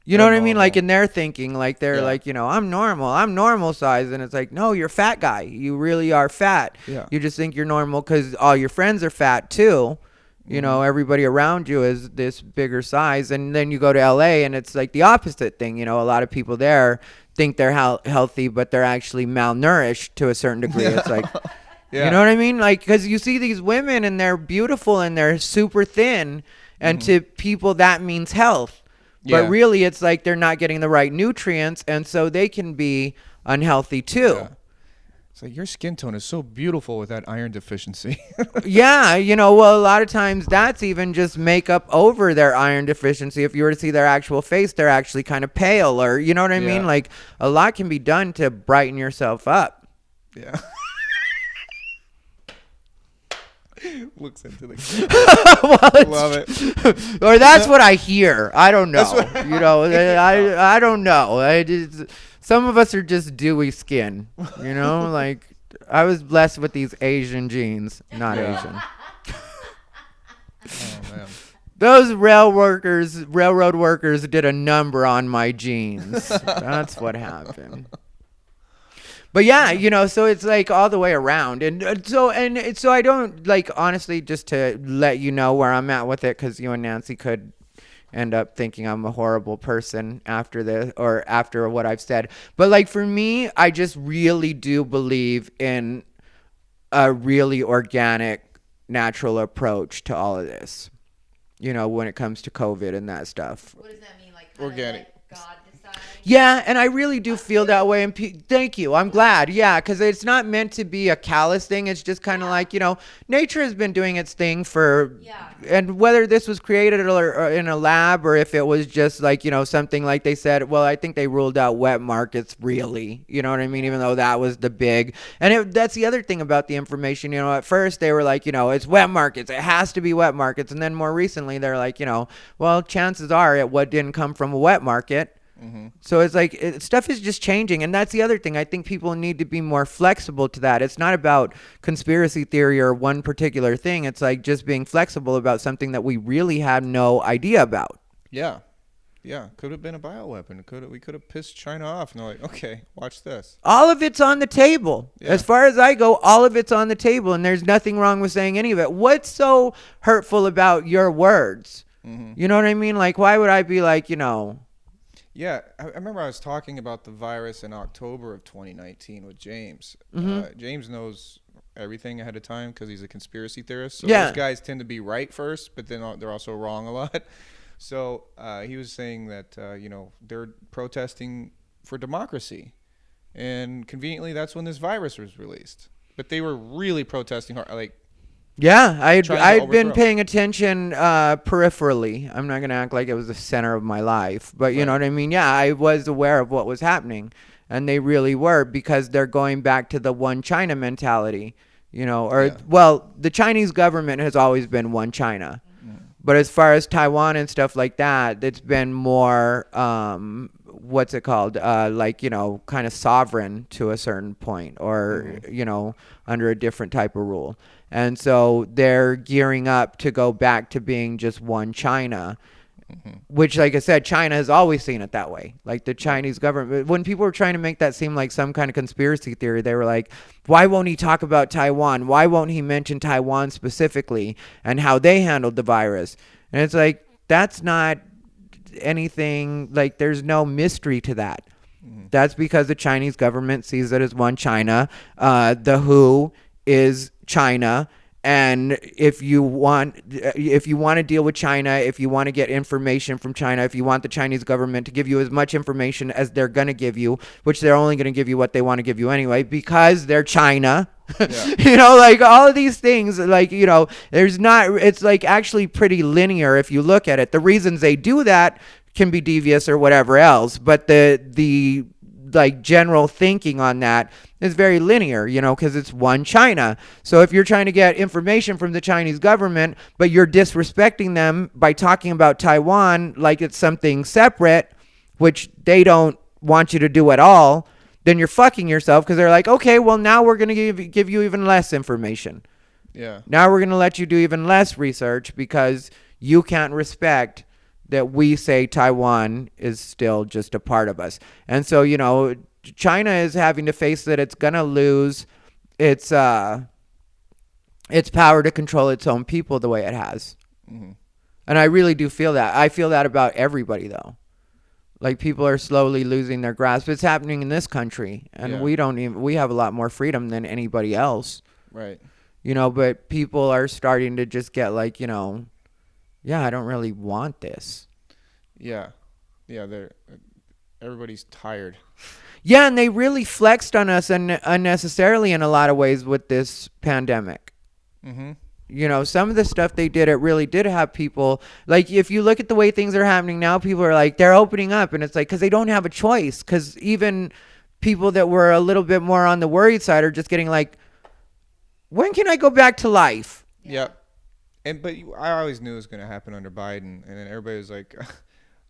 You know They're what I mean? Like normal. in their thinking, like they're Yeah. like, I'm normal size. And it's like, no, you're a fat guy. You really are fat. Yeah. You just think you're normal because all your friends are fat too. Everybody around you is this bigger size. And then you go to LA and it's like the opposite thing. A lot of people there think they're healthy, but they're actually malnourished to a certain degree. It's like, Yeah. you know what I mean? Like, because you see these women and they're beautiful and they're super thin. And to people, that means health. But Yeah. really, it's like they're not getting the right nutrients, and so they can be unhealthy too. Yeah. It's like, your skin tone is so beautiful with that iron deficiency. Yeah, well, a lot of times that's even just makeup over their iron deficiency. If you were to see their actual face, they're actually kind of pale, or you know what I mean? Yeah. Like, a lot can be done to brighten yourself up. Yeah. Looks into the Well, it's- love it. Or that's what I hear. I don't know. That's what- I don't know. Some of us are just dewy skin. Like I was blessed with these Asian genes, not Yeah. Asian. Oh man. Those railroad workers did a number on my genes. That's what happened. But yeah, so it's like all the way around. And so I don't, like, honestly, just to let you know where I'm at with it, because you and Nancy could end up thinking I'm a horrible person after this or after what I've said. But like for me, I just really do believe in a really organic, natural approach to all of this. When it comes to COVID and that stuff. What does that mean? Like kind Organic. of let God decide? Yeah, and I really do feel that way. And thank you. I'm glad. Yeah, because it's not meant to be a callous thing. It's just kind of like, nature has been doing its thing for, Yeah. and whether this was created or in a lab or if it was just like, something like they said, well, I think they ruled out wet markets really, you know what I mean? Even though that was the big, and that's the other thing about the information, at first they were like, it's wet markets. It has to be wet markets. And then more recently they're like, well, chances are it didn't come from a wet market. So it's like stuff is just changing, and that's the other thing. I think people need to be more flexible to that. It's not about conspiracy theory or one particular thing. It's like just being flexible about something that we really had no idea about. Yeah. Yeah. Could have been a bioweapon. We could have pissed China off. And they're like, okay, watch this. All of it's on the table. Yeah. As far as I go, all of it's on the table, and there's nothing wrong with saying any of it. What's so hurtful about your words? You know what I mean? Like, why would I be like, Yeah, I remember I was talking about the virus in October of 2019 with James. James knows everything ahead of time because he's a conspiracy theorist. So Yeah. those guys tend to be right first, but then they're also wrong a lot. So he was saying that, they're protesting for democracy. And conveniently, that's when this virus was released. But they were really protesting hard. Like, yeah, trying to I'd been overthrow. paying attention peripherally. I'm not going to act like it was the center of my life. But you know what I mean? Yeah, I was aware of what was happening. And they really were, because they're going back to the one China mentality. Well, the Chinese government has always been one China. But as far as Taiwan and stuff like that, it's been more, what's it called? Kind of sovereign to a certain point, or, under a different type of rule. And so they're gearing up to go back to being just one China, which, like I said, China has always seen it that way. Like the Chinese government, when people were trying to make that seem like some kind of conspiracy theory, they were like, why won't he talk about Taiwan? Why won't he mention Taiwan specifically and how they handled the virus? And it's like, that's not anything, like there's no mystery to that. That's because the Chinese government sees it as one China. The WHO is China, And if you want to deal with China, if you want to get information from China, if you want the Chinese government to give you as much information as they're going to give you, which they're only going to give you what they want to give you anyway, because they're China. Yeah. Like all of these things, like, it's like actually pretty linear if you look at it. The reasons they do that can be devious or whatever else, but the like general thinking on that is very linear, because it's one China. So if you're trying to get information from the Chinese government, but you're disrespecting them by talking about Taiwan like it's something separate, which they don't want you to do at all, then you're fucking yourself, because they're like, okay, well, now we're going to give you even less information. Yeah. Now we're going to let you do even less research because you can't respect that we say Taiwan is still just a part of us. And so, China is having to face that it's going to lose its power to control its own people the way it has. Mm-hmm. And I really do feel that. I feel that about everybody, though. Like, people are slowly losing their grasp. It's happening in this country, and we have a lot more freedom than anybody else. Right. But people are starting to just get like, yeah, I don't really want this. Yeah. Everybody's tired. Yeah, and they really flexed on us unnecessarily in a lot of ways with this pandemic. Mm-hmm. Some of the stuff they did, it really did have people, like, if you look at the way things are happening now, people are like, they're opening up, and it's like, because they don't have a choice, because even people that were a little bit more on the worried side are just getting like, when can I go back to life? Yeah. But I always knew it was going to happen under Biden, and then everybody was like,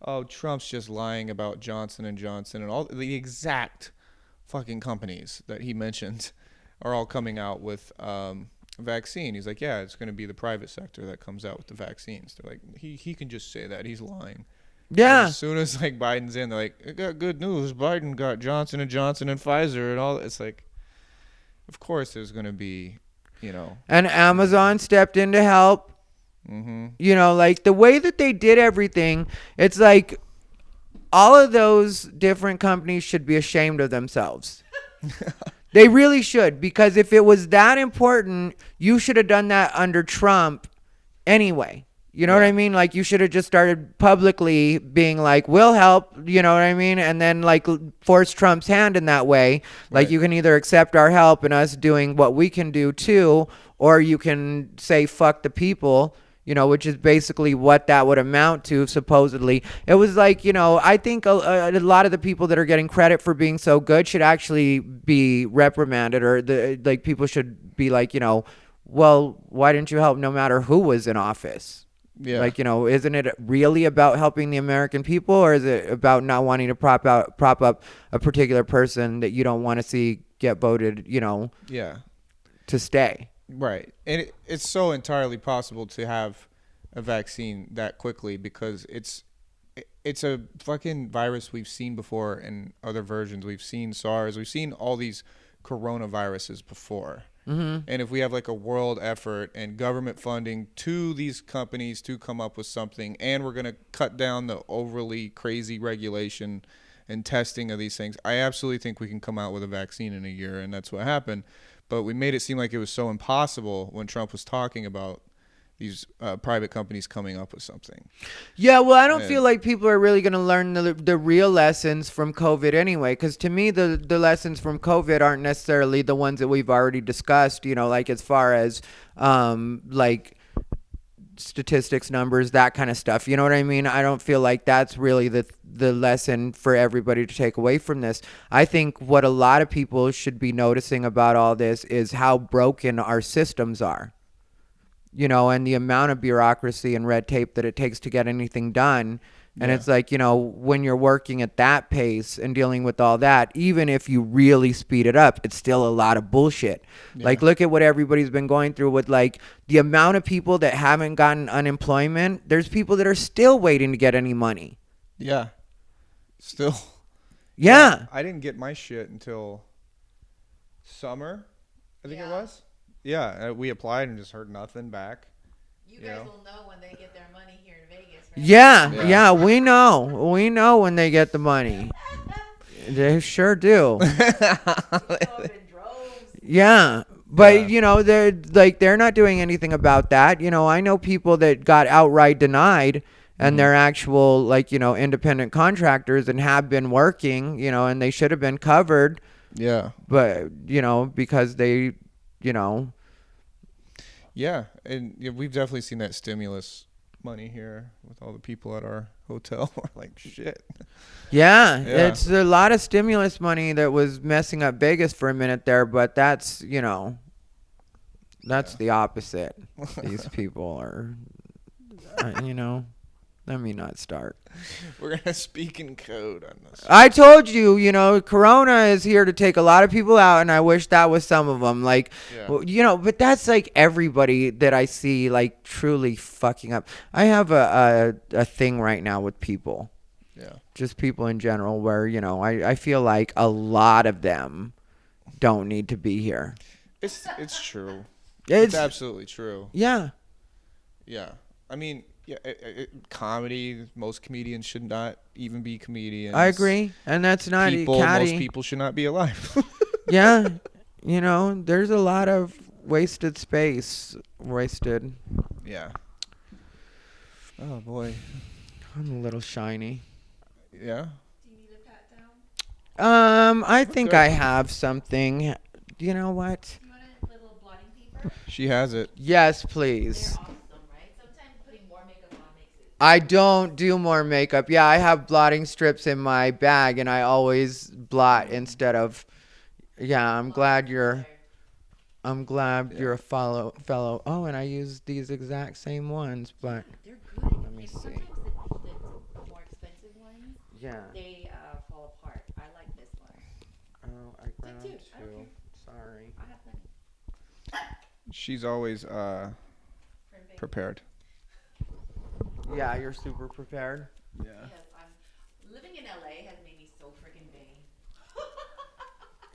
oh, Trump's just lying about Johnson & Johnson, and all the exact fucking companies that he mentioned are all coming out with vaccine. He's like, yeah, it's going to be the private sector that comes out with the vaccines. They're like, he can just say that. He's lying. Yeah. And as soon as like Biden's in, they're like, I got good news. Biden got Johnson & Johnson and Pfizer and all. It's like, of course there's going to be, And Amazon stepped in to help. Mm-hmm. Like the way that they did everything, it's like all of those different companies should be ashamed of themselves. They really should, because if it was that important, you should have done that under Trump anyway. You know what I mean? Like, you should have just started publicly being like, we'll help, you know what I mean? And then, like, force Trump's hand in that way. Like, you can either accept our help and us doing what we can do too, or you can say, fuck the people, which is basically what that would amount to, supposedly. It was like, I think a lot of the people that are getting credit for being so good should actually be reprimanded, or people should be like, well, why didn't you help no matter who was in office? Yeah. Like, isn't it really about helping the American people, or is it about not wanting to prop up a particular person that you don't want to see get voted, Yeah. to stay? Right. And it's so entirely possible to have a vaccine that quickly, because it's a fucking virus we've seen before in other versions. We've seen SARS. We've seen all these coronaviruses before. Mm-hmm. And if we have like a world effort and government funding to these companies to come up with something, and we're going to cut down the overly crazy regulation and testing of these things, I absolutely think we can come out with a vaccine in a year, and that's what happened. But we made it seem like it was so impossible when Trump was talking about these private companies coming up with something. Yeah, well, I don't feel like people are really going to learn the real lessons from COVID anyway, because to me, the lessons from COVID aren't necessarily the ones that we've already discussed, like as far as like statistics, numbers, that kind of stuff. You know what I mean? I don't feel like that's really the lesson for everybody to take away from this. I think what a lot of people should be noticing about all this is how broken our systems are. And the amount of bureaucracy and red tape that it takes to get anything done. And it's like, when you're working at that pace and dealing with all that, even if you really speed it up, it's still a lot of bullshit. Yeah. Like, look at what everybody's been going through with, like, the amount of people that haven't gotten unemployment. There's people that are still waiting to get any money. Yeah. Still. Yeah. I didn't get my shit until summer, I think it was. Yeah, we applied and just heard nothing back. You guys will know when they get their money here in Vegas, right? Yeah, we know. We know when they get the money. They sure do. Yeah, But they're not doing anything about that. I know people that got outright denied, and they're actual independent contractors and have been working, and they should have been covered. Yeah. But because they, Yeah, and we've definitely seen that stimulus money here with all the people at our hotel. We're like, shit. Yeah, Yeah. it's a lot of stimulus money that was messing up Vegas for a minute there, but that's the opposite. These people are, let me not start. We're going to speak in code on this. I told you, Corona is here to take a lot of people out, and I wish that was some of them. But that's like everybody that I see, truly fucking up. I have a thing right now with people. Yeah. Just people in general where, I feel like a lot of them don't need to be here. It's true. It's absolutely true. Yeah. Yeah. I mean, comedy, most comedians should not even be comedians. I agree. And that's not most people should not be alive. Yeah. There's a lot of wasted space. Wasted. Yeah. Oh, boy. I'm a little shiny. Yeah. Do you need a pat down? I think good. I have something. You know what? You want a little blotting paper? She has it. Yes, They're please. awesome, right? Sometimes putting more makeup on makes it. I don't do more makeup. Yeah, I have blotting strips in my bag, and I always blot instead of. Yeah, I'm glad you're a fellow. Oh, and I use these exact same ones, but They're good. Let me see. Sometimes the more expensive ones, yeah. they fall apart. I like this one. Oh, I grabbed two. I don't two. care. Sorry. I have plenty. She's always For prepared. Yeah, you're super prepared. Yeah. Yes, living in LA has made me so freaking vain.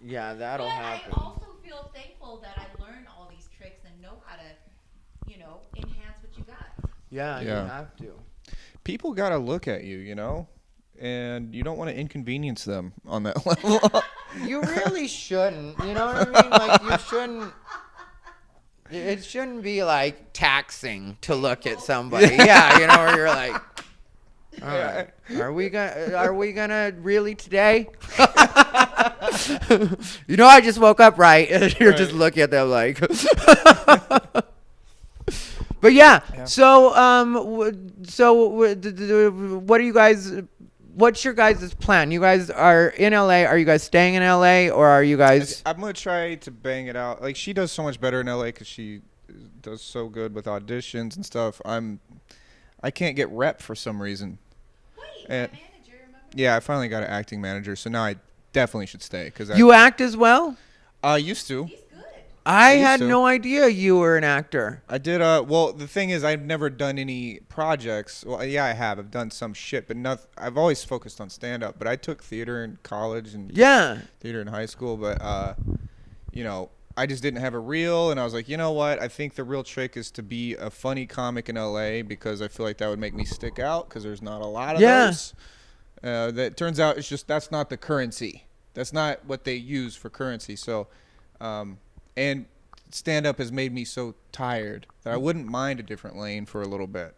Yeah, that'll but happen. I also feel thankful that I learned all these tricks and know how to, enhance what you got. Yeah, you Yeah. have to. People got to look at you, and you don't want to inconvenience them on that level. You really shouldn't. You know what I mean? Like, you shouldn't. It shouldn't be taxing to look at somebody. Yeah, where you're like, all right, are we gonna really today? I just woke up, right? And you're just looking at them like. But yeah. So what are you guys? What's your guys' plan? You guys are in LA. Are you guys staying in LA, or are you guys? I'm going to try to bang it out. She does so much better in LA because she does so good with auditions and stuff. I can't get rep for some reason. Wait, And- my manager, remember? Yeah, I finally got an acting manager, so now I definitely should stay. You act as well? I used to. He's good. I used had to. no idea you were an actor. I did. Well, the thing is, I've never done any projects. Well, yeah, I have. I've done some shit, but not. I've always focused on stand up. But I took theater in college and Yeah. theater in high school. But I just didn't have a reel, and I was like, you know what? I think the real trick is to be a funny comic in LA because I feel like that would make me stick out because there's not a lot of those. That turns out it's just that's not the currency. That's not what they use for currency. So, and stand up has made me so tired that I wouldn't mind a different lane for a little bit.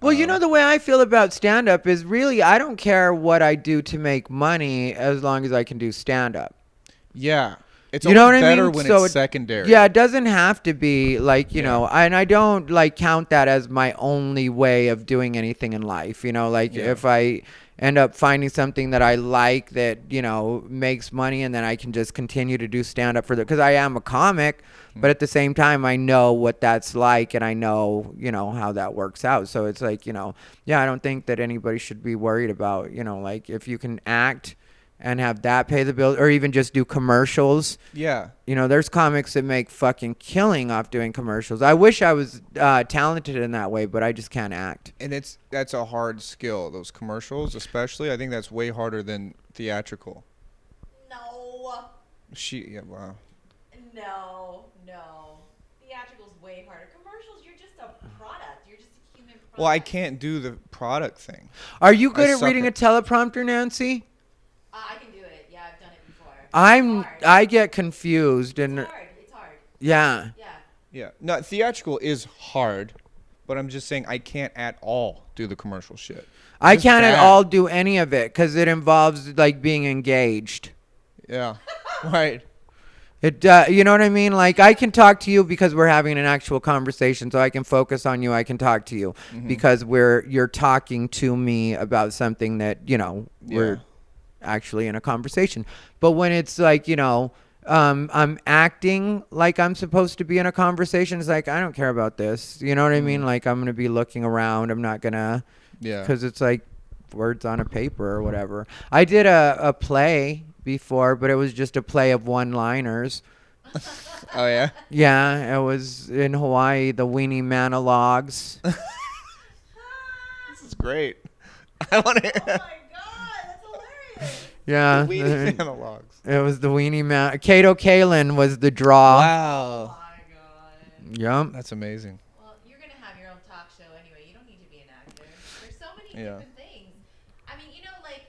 Well, the way I feel about stand up is really I don't care what I do to make money as long as I can do stand up. Yeah. It's You know what I better mean? when So it's secondary. Yeah, it doesn't have to be and I don't count that as my only way of doing anything in life. If I end up finding something that I like that, makes money and then I can just continue to do stand up because I am a comic, but at the same time I know what that's like and I know, how that works out. So it's I don't think that anybody should be worried about, if you can act and have that pay the bills or even just do commercials. Yeah. There's comics that make fucking killing off doing commercials. I wish I was talented in that way, but I just can't act. And that's a hard skill. Those commercials, especially, I think that's way harder than theatrical. No. Wow. No. Theatrical's way harder. Commercials, you're just a product. You're just a human product. Well, I can't do the product thing. Are you good I at suck reading a at- teleprompter, Nancy? I can do it. Yeah, I've done it before. It's hard. I get confused and It's hard. Yeah. Yeah. Yeah. No, theatrical is hard, but I'm just saying I can't at all do the commercial shit. I Just can't at bad. all do any of it because it involves like being engaged. Yeah. Right. It, you know what I mean? Like I can talk to you because we're having an actual conversation, so I can focus on you. I can talk to you because you're talking to me about something that we're actually in a conversation. But when it's like I'm acting like I'm supposed to be in a conversation, it's like I don't care about this. You know what I mean? Like I'm gonna be looking around. I'm not gonna. Yeah. Because it's like words on a paper or whatever. I did a play before, but it was just a play of one-liners. Oh yeah. Yeah, it was in Hawaii, the Weenie Monologues. This is great. I want to. Oh my god, that's hilarious. Yeah, Weenie monologues. it was the Weenie Man. Kato Kalin was the draw. Oh Wow. my god. Yep. That's amazing. Well, you're gonna have your own talk show anyway. You don't need to be an actor. There's so many Yeah. different things. I mean, like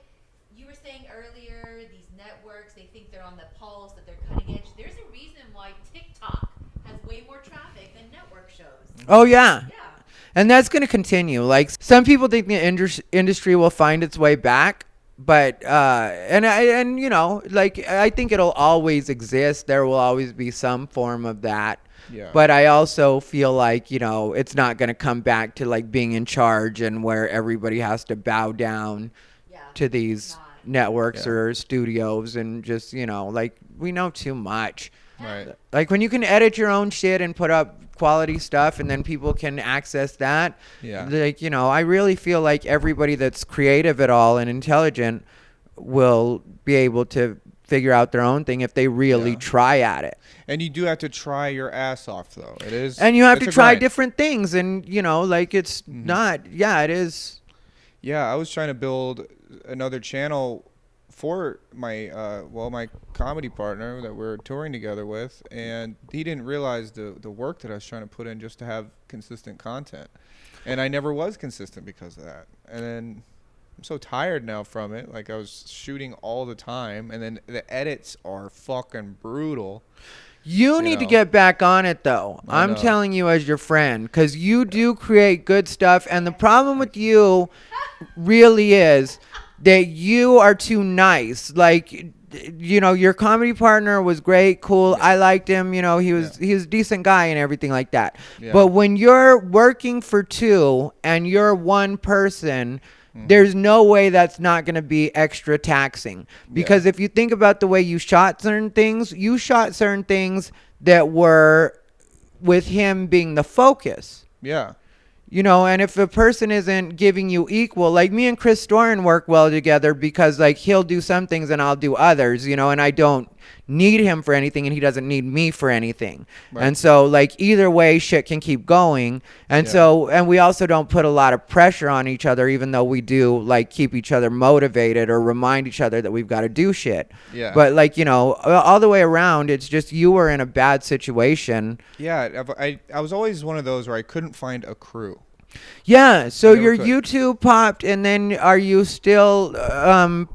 you were saying earlier, these networks, they think they're on the pulse, that they're cutting edge. There's a reason why TikTok has way more traffic than network shows. Oh, yeah. Yeah. And that's going to continue. Like some people think the industry will find its way back, but like I think it'll always exist. There will always be some form of that. Yeah. But I also feel like, it's not going to come back to like being in charge and where everybody has to bow down Yeah. to these Not. networks Yeah. or studios and just, like we know too much. Right. Like when you can edit your own shit and put up quality stuff and then people can access that. Yeah. Like, I really feel like everybody that's creative at all and intelligent will be able to figure out their own thing if they really Yeah. try at it. And you do have to try your ass off, though. It is. And you have it's to a try grind. different things and, like it's not, it is. Yeah, I was trying to build another channel for my my comedy partner that we're touring together with, and he didn't realize the work that I was trying to put in just to have consistent content, and I never was consistent because of that. And then I'm so tired now from it. Like I was shooting all the time, and then the edits are fucking brutal. You need to know. get back on it, though. I I'm know. telling you as your friend, because you do create good stuff. And the problem with you really is that you are too nice. Like, your comedy partner was great, cool. I liked him. He was a decent guy and everything like that. Yeah. But when you're working for two and you're one person, there's no way that's not going to be extra taxing. Because if you think about the way you shot certain things that were with him being the focus. Yeah. And if a person isn't giving you equal, like me and Chris Storin work well together because like he'll do some things and I'll do others, and I don't need him for anything and he doesn't need me for anything. Right. And so like either way shit can keep going. And and we also don't put a lot of pressure on each other, even though we do like keep each other motivated or remind each other that we've got to do shit. Yeah. But like, all the way around, it's just you were in a bad situation. Yeah, I was always one of those where I couldn't find a crew. Yeah, so I never your could. YouTube popped, and then are you still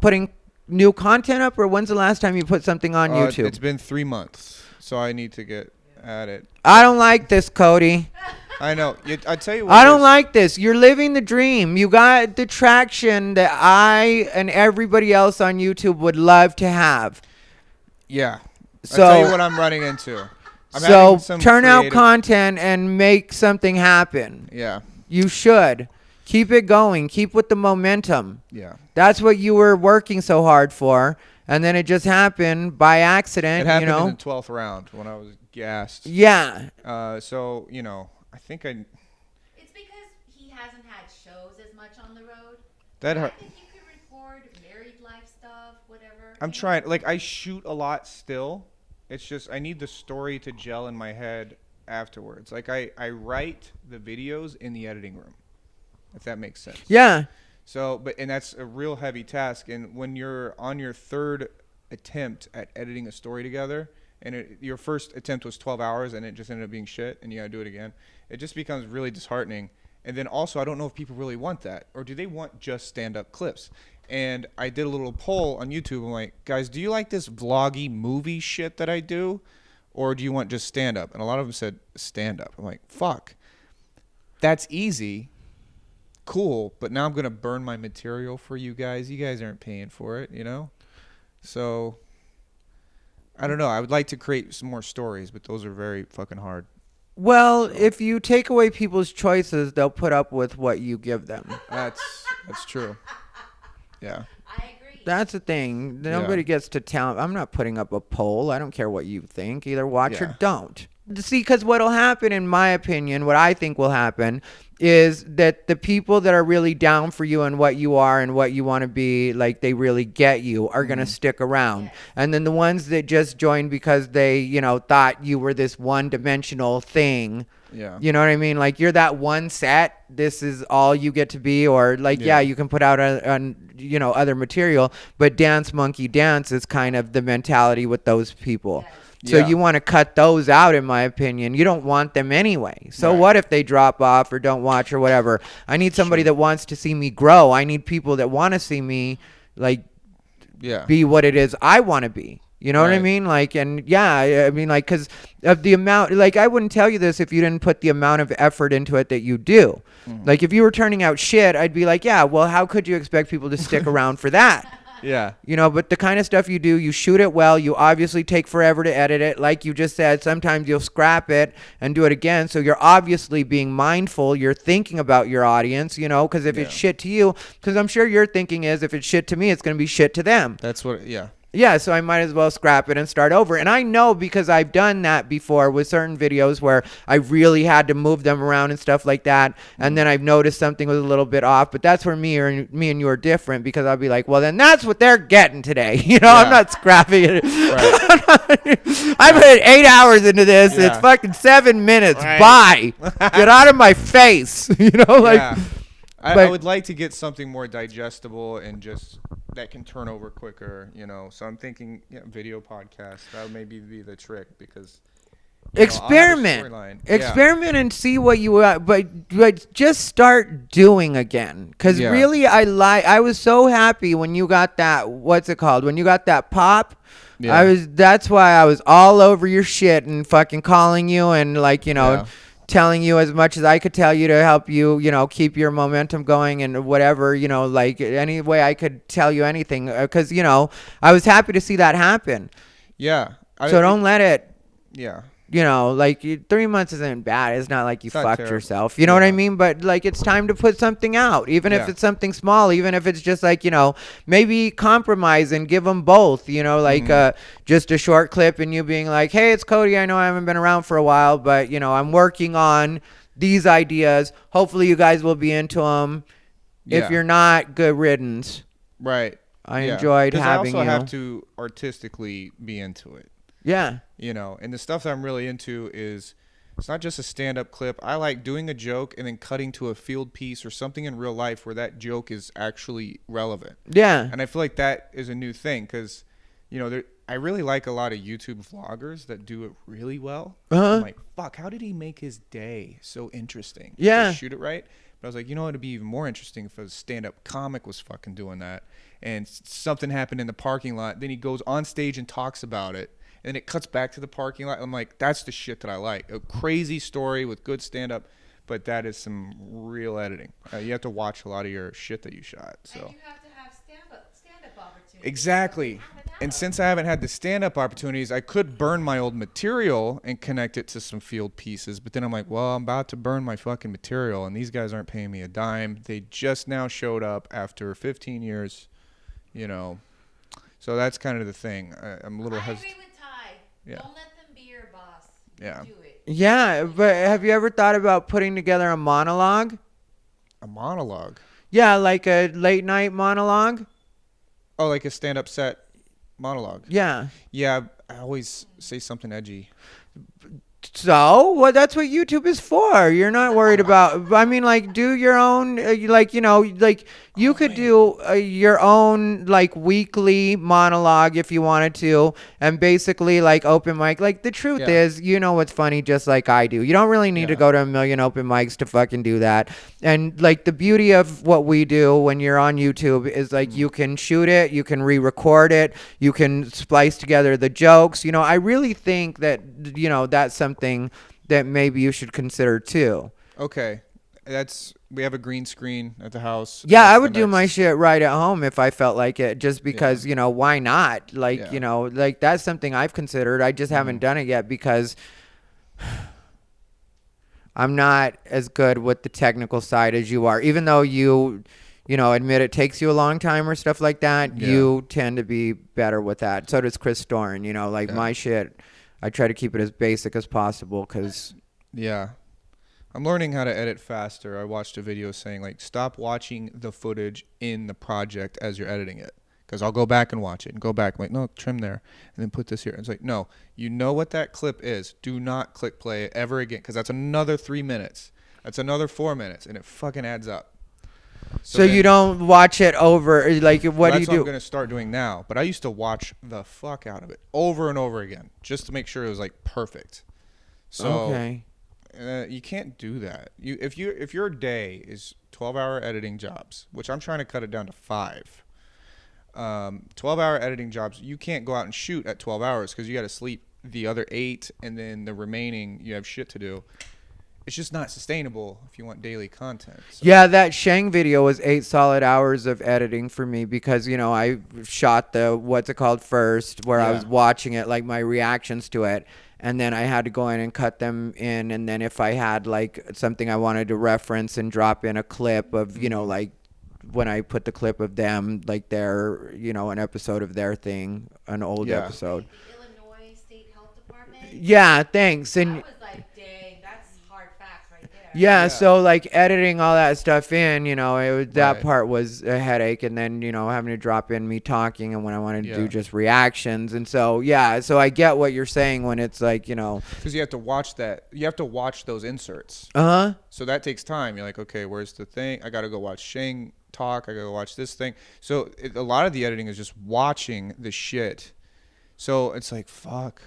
putting new content up, or when's the last time you put something on YouTube? It's been 3 months, so I need to get at it. I don't like this, Cody. I know. I tell you what. I don't like this. You're living the dream. You got the traction that I and everybody else on YouTube would love to have. Yeah. So- I'll tell you what I'm running into. I'm So having some turn out creative- content and make something happen. Yeah. You should. Keep it going. Keep with the momentum. Yeah. That's what you were working so hard for. And then it just happened by accident, It happened in the 12th round when I was gassed. Yeah. So, I think It's because he hasn't had shows as much on the road. that I hurt. think you could record married life stuff, whatever. I'm trying. Like, I shoot a lot still. It's just I need the story to gel in my head afterwards. Like, I write the videos in the editing room, if that makes sense. Yeah. So, and that's a real heavy task. And when you're on your third attempt at editing a story together, and your first attempt was 12 hours and it just ended up being shit, and you gotta do it again, it just becomes really disheartening. And then also, I don't know if people really want that, or do they want just stand-up clips? And I did a little poll on YouTube. I'm like, guys, do you like this vloggy movie shit that I do? or do you want just stand up? And a lot of them said stand up. I'm like, fuck, that's easy, cool, but now I'm gonna burn my material for you guys. You guys aren't paying for it, you know. So I don't know. I would like to create some more stories, but those are very fucking hard. Well, if you take away people's choices, they'll put up with what you give them. That's true. Yeah. I agree. That's the thing. Nobody gets to tell. I'm not putting up a poll. I don't care what you think. Either watch or don't. See, because what'll happen, in my opinion, what I think will happen is that the people that are really down for you and what you are and what you want to be, like they really get you, are going to stick around. Yes. And then the ones that just joined because they, you know, thought you were this one-dimensional thing. Yeah. You know what I mean? Like, you're that one set. This is all you get to be. Or like, you can put out you know, other material, but Dance Monkey Dance is kind of the mentality with those people. Yes. So you want to cut those out, in my opinion. You don't want them anyway. So what if they drop off or don't watch or whatever? I need somebody that wants to see me grow. I need people that want to see me, like, be what it is I want to be. You know what I mean? Like, and I mean, like, because of the amount, like, I wouldn't tell you this if you didn't put the amount of effort into it that you do. Like, if you were turning out shit, I'd be like, well, how could you expect people to stick around for that? Yeah. You know, but the kind of stuff you do, you shoot it well. You obviously take forever to edit it. Like you just said, sometimes you'll scrap it and do it again. So you're obviously being mindful. You're thinking about your audience, you know, because if it's shit to you, because I'm sure your thinking is, if it's shit to me, it's going to be shit to them. That's what, Yeah, so I might as well scrap it and start over. And I know, because I've done that before with certain videos where I really had to move them around and stuff like that. And then I've noticed something was a little bit off. But that's where me and you are different, because I'll be like, well, then that's what they're getting today. You know, I'm not scrapping it. Right. I put 8 hours into this. Yeah. It's fucking 7 minutes. Right. Bye. Get out of my face. You know, like. I would like to get something more digestible and just that can turn over quicker, you know. So I'm thinking video podcast. That would maybe be the trick, because experiment and see what you but just start doing again, because really I was so happy when you got that, what's it called, when you got that pop. That's why I was all over your shit and fucking calling you and, like, you know, telling you as much as I could tell you to help you, you know, keep your momentum going and whatever, you know, like any way I could tell you anything, because, you know, I was happy to see that happen. Yeah. So don't let it. Yeah. You know, like 3 months isn't bad. It's not like you fucked yourself. You know what I mean? But like, it's time to put something out, even if it's something small, even if it's just like, you know, maybe compromise and give them both, you know, like just a short clip and you being like, hey, it's Cody. I know I haven't been around for a while, but, you know, I'm working on these ideas. Hopefully you guys will be into them. If you're not, good riddance. Right. I enjoyed having you. I also have to artistically be into it. Yeah. You know, and the stuff that I'm really into is, it's not just a stand-up clip. I like doing a joke and then cutting to a field piece or something in real life where that joke is actually relevant. Yeah. And I feel like that is a new thing, because, you know, I really like a lot of YouTube vloggers that do it really well. I'm like, fuck, how did he make his day so interesting? Yeah. Shoot it right. But I was like, you know, it'd be even more interesting if a stand-up comic was fucking doing that, and something happened in the parking lot. Then he goes on stage and talks about it. And it cuts back to the parking lot. I'm like, that's the shit that I like. A crazy story with good stand-up, but that is some real editing. You have to watch a lot of your shit that you shot. So. And you have to have stand-up opportunities. Exactly. And since I haven't had the stand-up opportunities, I could burn my old material and connect it to some field pieces. But then I'm like, well, I'm about to burn my fucking material, and these guys aren't paying me a dime. They just now showed up after 15 years, you know. So that's kind of the thing. I'm a little hesitant. Yeah. Don't let them be your boss. Yeah. Do it. Yeah, but have you ever thought about putting together a monologue? A monologue? Yeah, like a late night monologue. Oh, like a stand-up set monologue. Yeah. Yeah, I always say something edgy. So, well, that's what YouTube is for. You're not worried about. I mean, like, do your own. Like, like you could do your own like weekly monologue if you wanted to, and basically like open mic. Like, the truth Yeah. is, what's funny, just like I do. You don't really need to Yeah. go to a million open mics to fucking do that. And like the beauty of what we do when you're on YouTube is like you can shoot it, you can re-record it, you can splice together the jokes. I really think that that's something that maybe you should consider too. Okay, we have a green screen at the house. Yeah, That's I the would do my next- shit right at home if I felt like it, just because, why not? Like, Yeah. like that's something I've considered. I just haven't done it yet because I'm not as good with the technical side as you are. Even though you admit it takes you a long time or stuff like that, Yeah. you tend to be better with that. So does Chris Dorn, like Yeah. my shit. I try to keep it as basic as possible because Yeah. I'm learning how to edit faster. I watched a video saying, like, stop watching the footage in the project as you're editing it. Because I'll go back and watch it and go back. I'm like, no, trim there. And then put this here. And it's like, no, you know what that clip is. Do not click play ever again. Because that's another 3 minutes. That's another 4 minutes. And it fucking adds up. so you don't watch it over. Like, what do you That's what I'm do? going to start doing now. But I used to watch the fuck out of it over and over again. Just to make sure it was, like, perfect. So Okay. you can't do that. If your day is 12-hour editing jobs, which I'm trying to cut it down to 5. 12-hour editing jobs, you can't go out and shoot at 12 hours because you got to sleep the other 8, and then the remaining you have shit to do. It's just not sustainable if you want daily content. So. Yeah, that Shang video was 8 solid hours of editing for me because, I shot the, what's it called first, where I Yeah. was watching it, like my reactions to it. And then I had to go in and cut them in. And then if I had like something I wanted to reference and drop in a clip of, like when I put the clip of them, like their, an episode of their thing, an old Yeah. episode. The Illinois State Health Department. Yeah, thanks. I And was like, dang, that's hard facts right there. yeah, so like editing all that stuff in, that Right. part was a headache, and then having to drop in me talking, and when I wanted to do Yeah. just reactions, and so so I get what you're saying when it's like Because you have to watch that. You have to watch those inserts. uh-huh. So that takes time. You're like, okay, where's the thing? I got to go watch Shang talk. I got to go watch this thing. So a lot of the editing is just watching the shit. So it's like, fuck.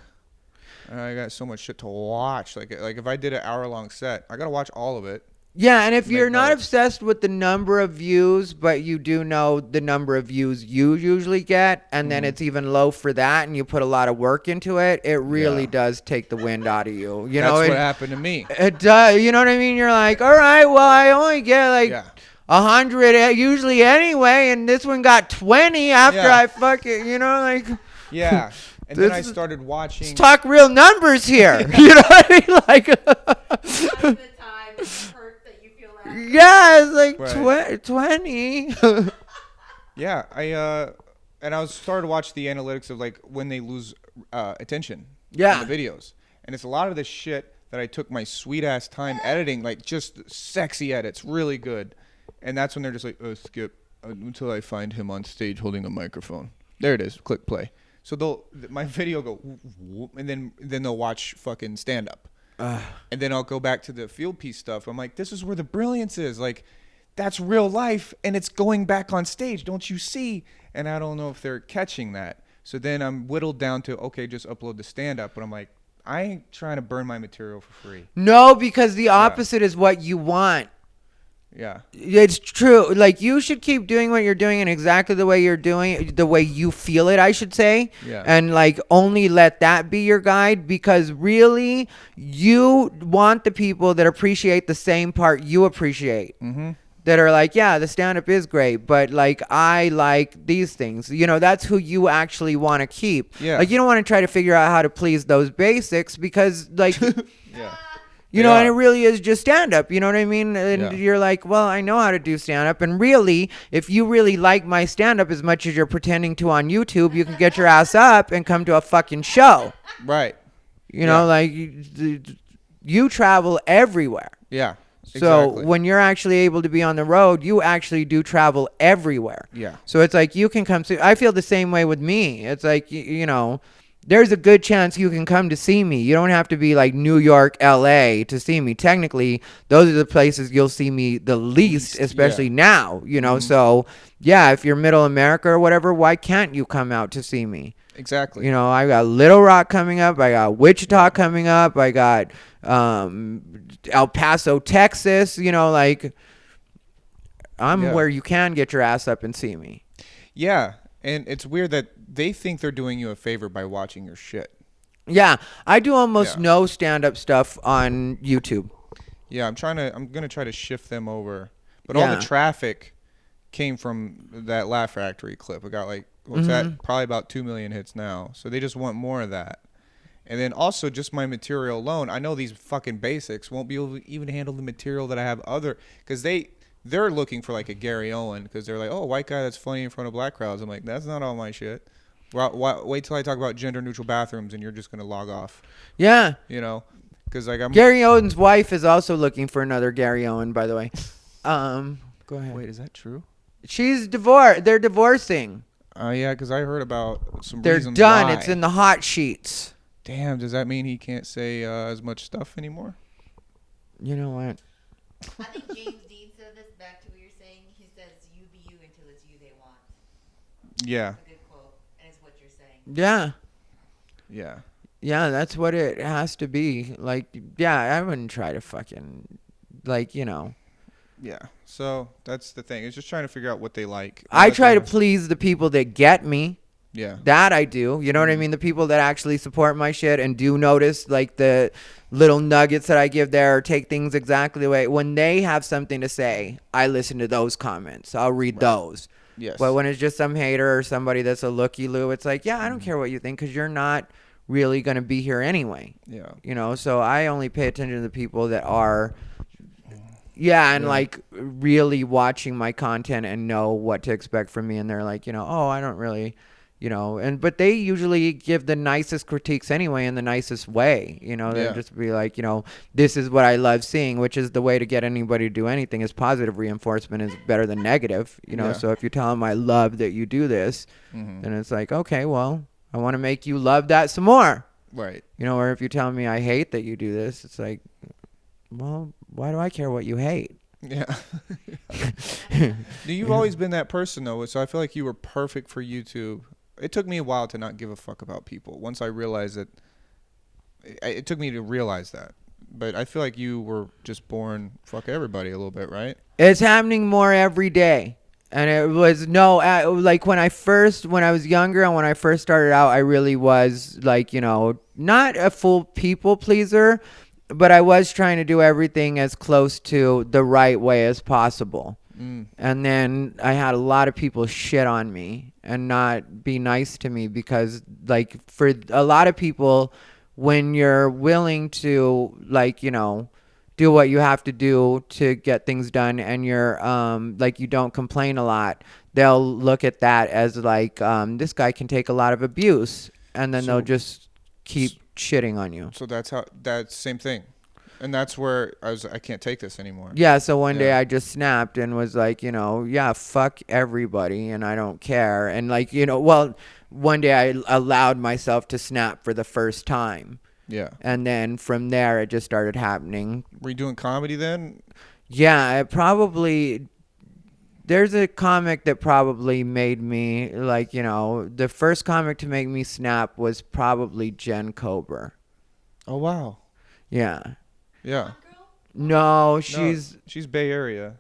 I got so much shit to watch. Like if I did an hour-long set, I got to watch all of it. Yeah, and if Make you're not notes. obsessed with the number of views, but you do know the number of views you usually get, and then it's even low for that, and you put a lot of work into it, it really Yeah. does take the wind out of you. You That's know, what it, happened to me. it does. You know what I mean? You're like, all right, well, I only get like Yeah. 100 usually anyway, and this one got 20 after Yeah. I fucking, like, Yeah. And then I This is- started watching. let's talk real numbers here. You know what I mean? Like, None of the time it's hurt that you feel that. yeah, it's like Right. 20. Yeah, and I was started to watch the analytics of like when they lose attention. Yeah. On the videos, and it's a lot of the shit that I took my sweet ass time editing, like just sexy edits, really good, and that's when they're just like, skip until I find him on stage holding a microphone. There it is. Click play. So my video go, whoop, whoop, and then they'll watch fucking stand up, and then I'll go back to the field piece stuff. I'm like, this is where the brilliance is. Like, that's real life, and it's going back on stage. Don't you see? And I don't know if they're catching that. So then I'm whittled down to, okay, just upload the stand up. But I'm like, I ain't trying to burn my material for free. No, because the opposite is what you want. Yeah. It's true. Like, you should keep doing what you're doing in exactly the way you're doing it, the way you feel it, I should say. Yeah. And like only let that be your guide, because really you want the people that appreciate the same part you appreciate. Mm-hmm. That are like, yeah, the stand-up is great, but like I like these things. That's who you actually want to keep. Yeah. Like, you don't want to try to figure out how to please those basics, because like Yeah. and it really is just stand-up, you know what I mean? And Yeah. you're like, well, I know how to do stand-up. And really, if you really like my stand-up as much as you're pretending to on YouTube, you can get your ass up and come to a fucking show. Right. You know, Yeah. like, you travel everywhere. Yeah. So Exactly. when you're actually able to be on the road, you actually do travel everywhere. Yeah. So it's like you can come to. I feel the same way with me. It's like, there's a good chance you can come to see me. You don't have to be like New York, LA to see me. Technically, those are the places you'll see me the least, especially now, you know. So, yeah, if you're middle America or whatever, why can't you come out to see me? Exactly. You know, I got Little Rock coming up. I got Wichita coming up. I got El Paso, Texas. You know, like I'm where you can get your ass up and see me. Yeah, and it's weird that they think they're doing you a favor by watching your shit. Yeah, I do almost no stand-up stuff on YouTube. Yeah, I'm gonna try to shift them over, but all the traffic came from that Laugh Factory clip. It got like what's that? Probably about 2 million hits now. So they just want more of that. And then also just my material alone. I know these fucking basics won't be able to even handle the material that I have because they're looking for like a Gary Owen because they're like, oh, white guy that's funny in front of black crowds. I'm like, that's not all my shit. Wait till I talk about gender neutral bathrooms and you're just gonna log off. Yeah, you know, because like Gary Owen's wife is also looking for another Gary Owen, by the way. Go ahead. Wait, is that true? She's divorced. They're divorcing. Yeah, because I heard about some They're reasons done. why. It's in the hot sheets. Damn, does that mean he can't say as much stuff anymore? You know what? I think James Dean said this, back to what you're saying. He says, you be you until it's you they want. Yeah. That's a good quote, and it's what you're saying. Yeah. Yeah. Yeah, that's what it has to be. Like, yeah, I wouldn't try to fucking, like, you know. Yeah. So that's the thing. It's just trying to figure out what they like. I try to please the people that get me. Yeah. That I do. You know what I mean? The people that actually support my shit and do notice like the little nuggets that I give there or take things exactly the way. When they have something to say, I listen to those comments. I'll read those. Yes. But when it's just some hater or somebody that's a looky-loo, it's like, yeah, I don't care what you think because you're not really going to be here anyway. Yeah. You know, so I only pay attention to the people that are, like really watching my content and know what to expect from me. And they're like, you know, oh, I don't really, you know, but they usually give the nicest critiques anyway in the nicest way. You know, they'll just be like, you know, this is what I love seeing, which is the way to get anybody to do anything is positive reinforcement is better than negative, you know. So if you tell them I love that you do this, then it's like, okay, well, I want to make you love that some more. Right. You know, or if you tell me I hate that you do this, it's like, well, why do I care what you hate? Yeah. You've always been that person though, so I feel like you were perfect for YouTube. It took me a while to not give a fuck about people. Once I realized that, it took me to realize that. But I feel like you were just born fuck everybody a little bit, right? It's happening more every day. And it was like when I was younger and when I first started out, I really was like, you know, not a full people pleaser, but I was trying to do everything as close to the right way as possible. And then I had a lot of people shit on me and not be nice to me because, like, for a lot of people, when you're willing to, like, you know, do what you have to do to get things done and you're, like, you don't complain a lot, they'll look at that as, like, this guy can take a lot of abuse. And then they'll just keep shitting on you. So that's same thing. And that's where I can't take this anymore. Yeah, so one day I just snapped and was like, you know, yeah, fuck everybody and I don't care. And like, you know, well, one day I allowed myself to snap for the first time. Yeah. And then from there it just started happening. Were you doing comedy then? Yeah, there's a comic that probably made me, like, you know, the first comic to make me snap was probably Jen Kober. Oh, wow. Yeah. Yeah. No, she's Bay Area.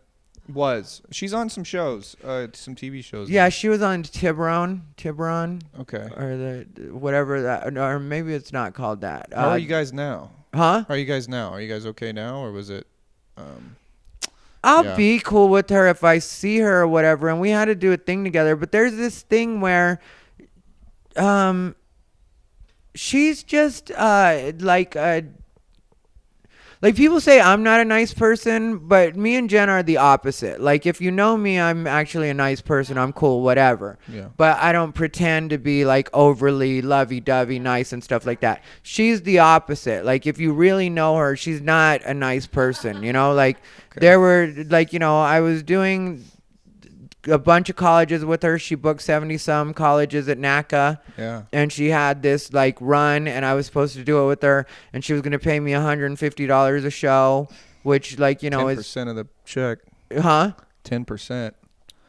She's on some shows, some TV shows. Yeah, she was on Tiburon. Okay. Or the whatever that, or maybe it's not called that. How are you guys now? Huh? How are you guys now? Are you guys okay now, or was it? I'll be cool with her if I see her or whatever, and we had to do a thing together. But there's this thing where, she's just like people say I'm not a nice person, but me and Jen are the opposite. Like if you know me, I'm actually a nice person. I'm cool, whatever. Yeah. But I don't pretend to be like overly lovey-dovey nice and stuff like that. She's the opposite. Like if you really know her, she's not a nice person, you know? Like there were like, you know, I was doing a bunch of colleges with her. She booked 70 some colleges at NACA. Yeah. And she had this like run, and I was supposed to do it with her, and she was going to pay me $150 a show, which like, you know, 10% of the check. 10%.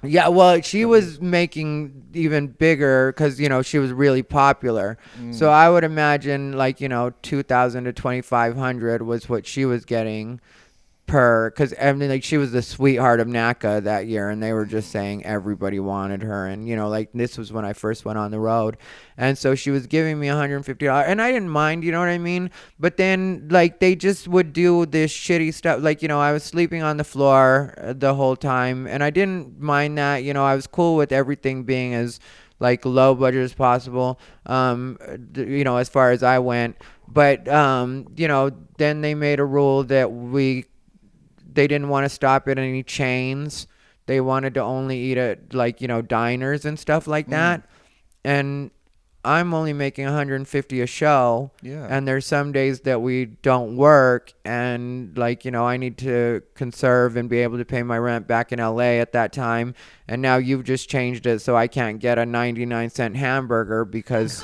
Yeah, well, she was making even bigger because, you know, she was really popular. So I would imagine like, you know, 2,000 to 2,500 was what she was getting per, because I mean, like, she was the sweetheart of NACA that year, and they were just saying everybody wanted her. And, you know, like, this was when I first went on the road. And so she was giving me $150, and I didn't mind, you know what I mean? But then, like, they just would do this shitty stuff. Like, you know, I was sleeping on the floor the whole time, and I didn't mind that. You know, I was cool with everything being as, like, low budget as possible, you know, as far as I went. But, you know, then they made a rule that they didn't want to stop at any chains. They wanted to only eat at, like, you know, diners and stuff like that. And I'm only making $150 a show. Yeah. And there's some days that we don't work, and, like, you know, I need to conserve and be able to pay my rent back in LA at that time. And now you've just changed it so I can't get a 99-cent hamburger because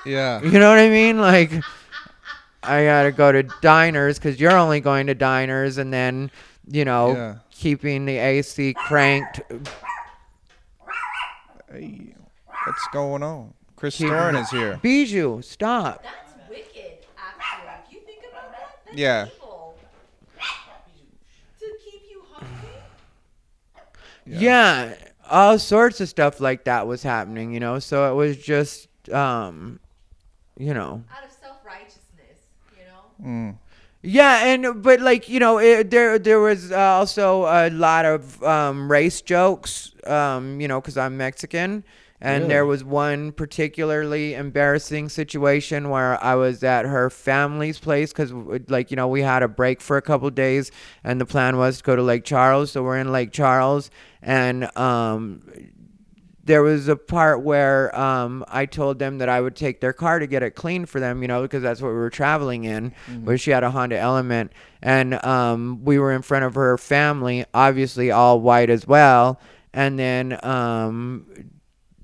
Yeah. you know what I mean? Like, I gotta go to diners because you're only going to diners, and then, you know, keeping the AC cranked. Hey, what's going on? Chris Storin is here. Bijou, stop. That's wicked, actually. If you think about that, that's Yeah. evil. To keep you hungry? Yeah, all sorts of stuff like that was happening, you know. So it was just, you know. Out of self-righteousness, you know? Yeah, and but, like, you know, there was also a lot of race jokes, you know, because I'm Mexican. And there was one particularly embarrassing situation where I was at her family's place because, like, you know, we had a break for a couple of days, and the plan was to go to Lake Charles. So we're in Lake Charles, and there was a part where I told them that I would take their car to get it cleaned for them, you know, because that's what we were traveling in. But she had a Honda Element, and we were in front of her family, obviously all white as well. And then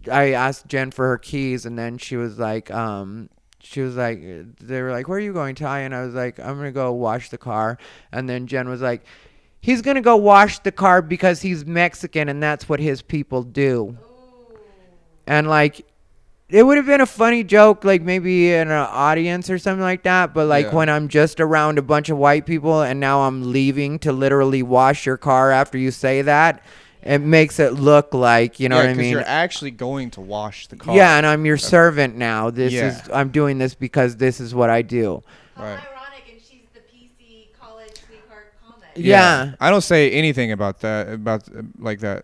I asked Jen for her keys, and then she was like, they were like, where are you going, Ty? And I was like, I'm going to go wash the car. And then Jen was like, he's going to go wash the car because he's Mexican, and that's what his people do. And, like, it would have been a funny joke, like, maybe in an audience or something like that. But, like, when I'm just around a bunch of white people and now I'm leaving to literally wash your car after you say that, it makes it look like, you know what I mean? You're actually going to wash the car. Yeah, and I'm your servant now. I'm doing this because this is what I do. How ironic, and she's the PC college sweetheart comment. Yeah. I don't say anything about that,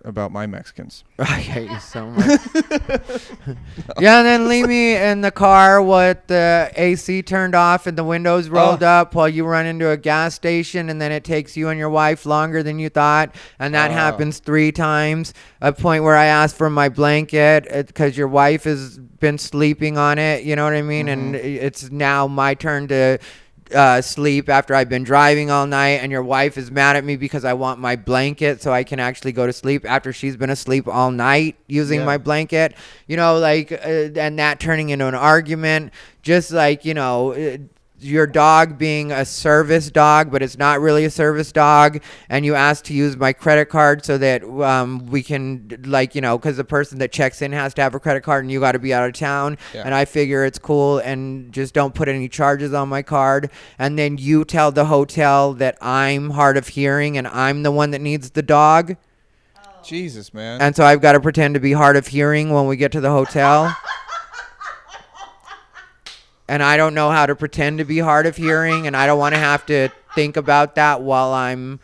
about my Mexicans. I hate you so much. Yeah, and then leave me in the car with the AC turned off and the windows rolled up while you run into a gas station, and then it takes you and your wife longer than you thought, and that happens 3 times. A point where I asked for my blanket because your wife has been sleeping on it, you know what I mean? And it's now my turn to sleep after I've been driving all night, and your wife is mad at me because I want my blanket so I can actually go to sleep after she's been asleep all night using my blanket, you know, like, and that turning into an argument, just like, you know, your dog being a service dog, but it's not really a service dog, and you ask to use my credit card so that we can, like, you know, because the person that checks in has to have a credit card, and you got to be out of town, and I figure it's cool, and just don't put any charges on my card. And then you tell the hotel that I'm hard of hearing and I'm the one that needs the dog. Jesus, man. And so I've got to pretend to be hard of hearing when we get to the hotel. And I don't know how to pretend to be hard of hearing, and I don't want to have to think about that while I'm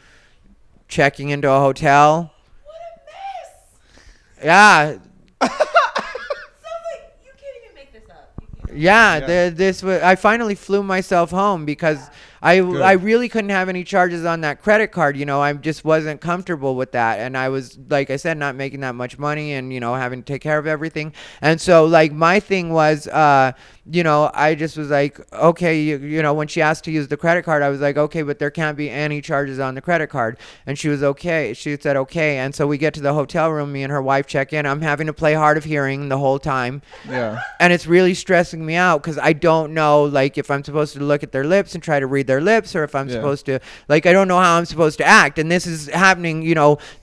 checking into a hotel. What a mess! Yeah. Sounds like you can't even make this up. Yeah, this was. I finally flew myself home because I really couldn't have any charges on that credit card. I just wasn't comfortable with that. And I was, like I said, not making that much money and, having to take care of everything. And so, like, my thing was, I just was like, okay, when she asked to use the credit card, I was like, okay, but there can't be any charges on the credit card. And she was okay. She said, okay. And so we get to the hotel room, me and her wife check in. I'm having to play hard of hearing the whole time. Yeah. And it's really stressing me out because I don't know, like, if I'm supposed to look at their lips and try to read their lips or if I'm supposed to, like, I don't know how I'm supposed to act. And this is happening,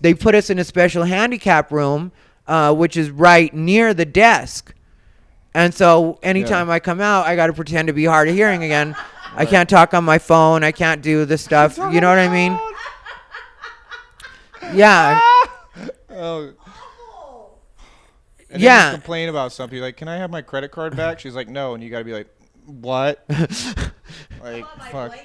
they put us in a special handicap room, which is right near the desk. And so anytime I come out, I got to pretend to be hard of hearing again. Right. I can't talk on my phone. I can't do the stuff. You know what I mean? Yeah. Oh. And then you complain about something. You're like, can I have my credit card back? She's like, no. And you got to be like, what? Like, fuck.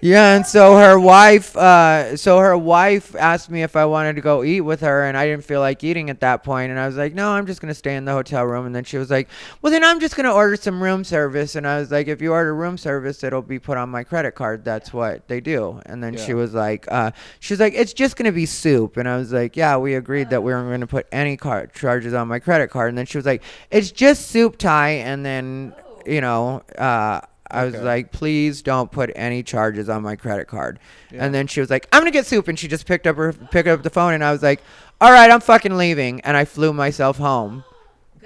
Yeah, and so her wife asked me if I wanted to go eat with her, and I didn't feel like eating at that point, and I was like, no, I'm just gonna stay in the hotel room. And then she was like, well, then I'm just gonna order some room service. And I was like, if you order room service, it'll be put on my credit card. That's what they do. And then she was like, it's just gonna be soup. And I was like, yeah, we agreed that we weren't gonna put any charges on my credit card. And then she was like, it's just soup, Ty. And then I was like, please don't put any charges on my credit card. Yeah. And then she was like, I'm going to get soup. And she just picked up the phone. And I was like, all right, I'm fucking leaving. And I flew myself home.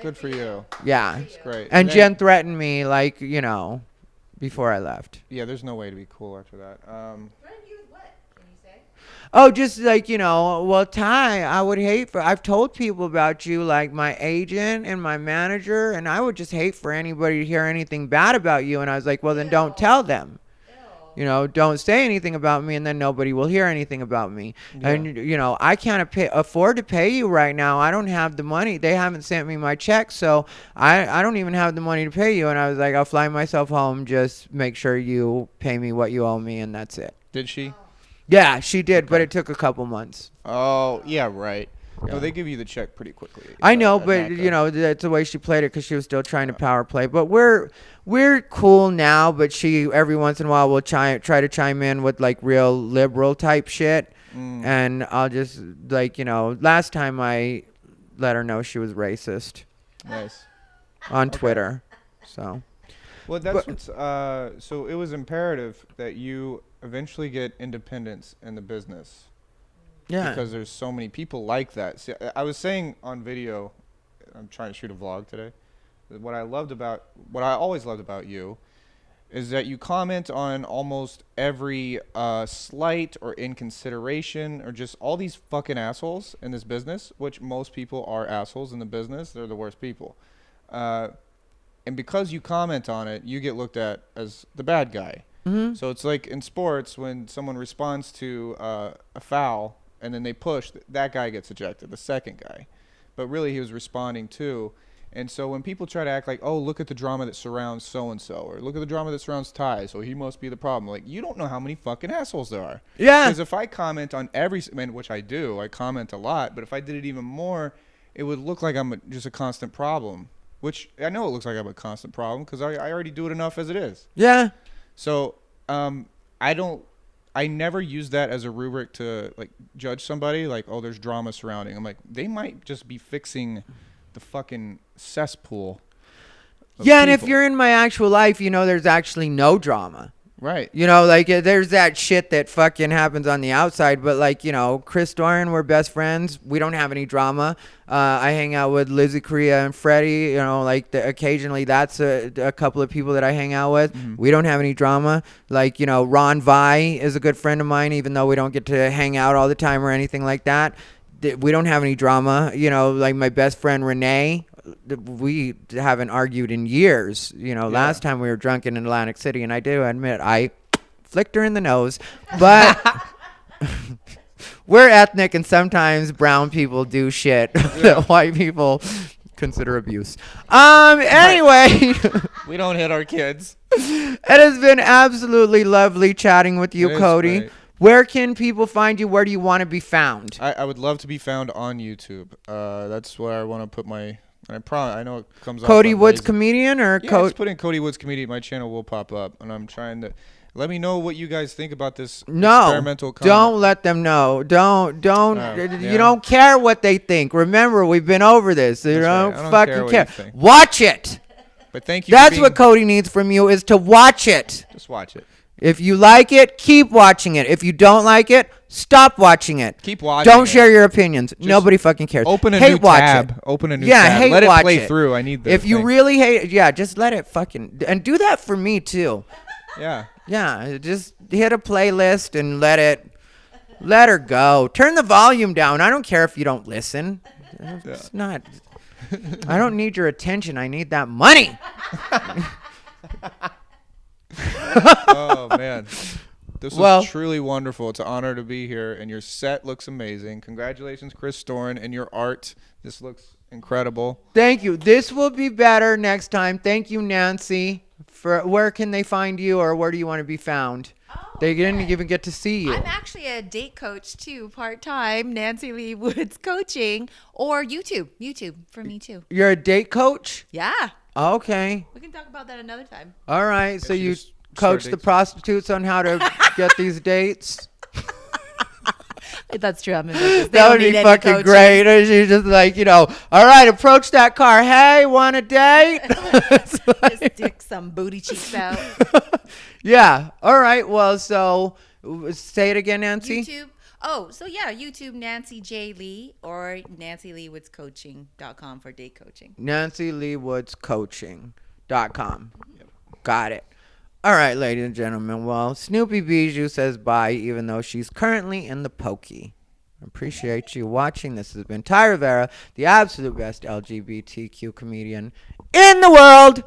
Good for you. Yeah. That's great. And Jen threatened me, like, before I left. Yeah, there's no way to be cool after that. Oh, just like, well, Ty, I've told people about you, like my agent and my manager, and I would just hate for anybody to hear anything bad about you. And I was like, well, then don't tell them. Don't say anything about me, and then nobody will hear anything about me. Yeah. And, I can't afford to pay you right now. I don't have the money. They haven't sent me my check, so I don't even have the money to pay you. And I was like, I'll fly myself home. Just make sure you pay me what you owe me, and that's it. Did she? Yeah, she did, but it took a couple months. Oh, yeah, right. Yeah. No, they give you the check pretty quickly. I know, but that's the way she played it because she was still trying to power play. But we're cool now. But she every once in a while will try to chime in with like real liberal type shit, and I'll just last time I let her know she was racist. Nice. On Twitter, so. Well, that's so it was imperative that you eventually get independence in the business. Yeah. Because there's so many people like that. See, I was saying on video, I'm trying to shoot a vlog today. What I always loved about you is that you comment on almost every slight or inconsideration or just all these fucking assholes in this business, which most people are assholes in the business. They're the worst people. And because you comment on it, you get looked at as the bad guy. Mm-hmm. So it's like in sports when someone responds to a foul and then they push, that guy gets ejected, the second guy. But really he was responding to. And so when people try to act like, oh, look at the drama that surrounds so-and-so, or look at the drama that surrounds Ty, so he must be the problem. Like, you don't know how many fucking assholes there are. Yeah. Because if I comment on which I do, I comment a lot, but if I did it even more, it would look like I'm just a constant problem. Which I know it looks like I'm a constant problem because I already do it enough as it is. Yeah. So I never use that as a rubric to like judge somebody. Like, oh, there's drama surrounding. I'm like, they might just be fixing the fucking cesspool. Yeah, and if you're in my actual life, there's actually no drama. Right. There's that shit that fucking happens on the outside, but Chris Doran, we're best friends. We don't have any drama. I hang out with Lizzie Korea and Freddie, occasionally that's a couple of people that I hang out with. Mm-hmm. We don't have any drama. Ron Vai is a good friend of mine, even though we don't get to hang out all the time or anything like that. We don't have any drama. My best friend Renee, we haven't argued in years. Last time we were drunk in Atlantic City, and I do admit I flicked her in the nose, but we're ethnic, and sometimes brown people do shit that white people consider abuse. Anyway, we don't hit our kids. It has been absolutely lovely chatting with you, Cody. Great. Where can people find you? Where do you want to be found? I would love to be found on YouTube. That's where I want to put my. I know it comes up. Cody Woods comedian or just put in Cody Woods comedian. My channel will pop up, and I'm trying to. Let me know what you guys think about this No, experimental comment. don't let them know. Don't. Yeah. You don't care what they think. Remember, we've been over this. You That's don't right. I don't fucking care what care. you think. Watch it. But thank you. That's what Cody needs from you is to watch it. Just watch it. If you like it, keep watching it. If you don't like it, stop watching it. Keep watching. Don't it. share your opinions. Nobody fucking cares. Open a hate new watch tab. It. Open a new Yeah, tab. hate Let it watch play it. through. I need this. If you really hate it, yeah, just let it fucking and do that for me too. Yeah. Yeah, just hit a playlist and let her go. Turn the volume down. I don't care if you don't listen. It's not. I don't need your attention. I need that money. Oh man. This was Well- truly wonderful. It's an honor to be here, and your set looks amazing. Congratulations, Chris Storin, and your art. This looks incredible. Thank you. This will be better next time. Thank you, Nancy. For where can they find you, or where do you want to be found? They didn't even get to see you. I'm actually a date coach too, part-time. Nancy Lee Woods Coaching, or YouTube. YouTube for me too. You're a date coach? Yeah. Okay. We can talk about that another time. All right. So you you just start coach the dates. prostitutes on how to get these dates? That's true. I'm in business. They That don't would be need any fucking coaching. great. And she's just like, all right, approach that car. Hey, want a date? It's Just like- stick some booty cheeks out. yeah. All right. Well, so say it again, Nancy. YouTube. Oh, so yeah, YouTube Nancy J. Lee or NancyLeeWoodsCoaching.com for date coaching. NancyLeeWoodsCoaching.com. Got it. All right, ladies and gentlemen. Well, Snoopy Bijou says bye, even though she's currently in the pokey. Appreciate you watching. This has been Thai Rivera, the absolute best LGBTQ comedian in the world.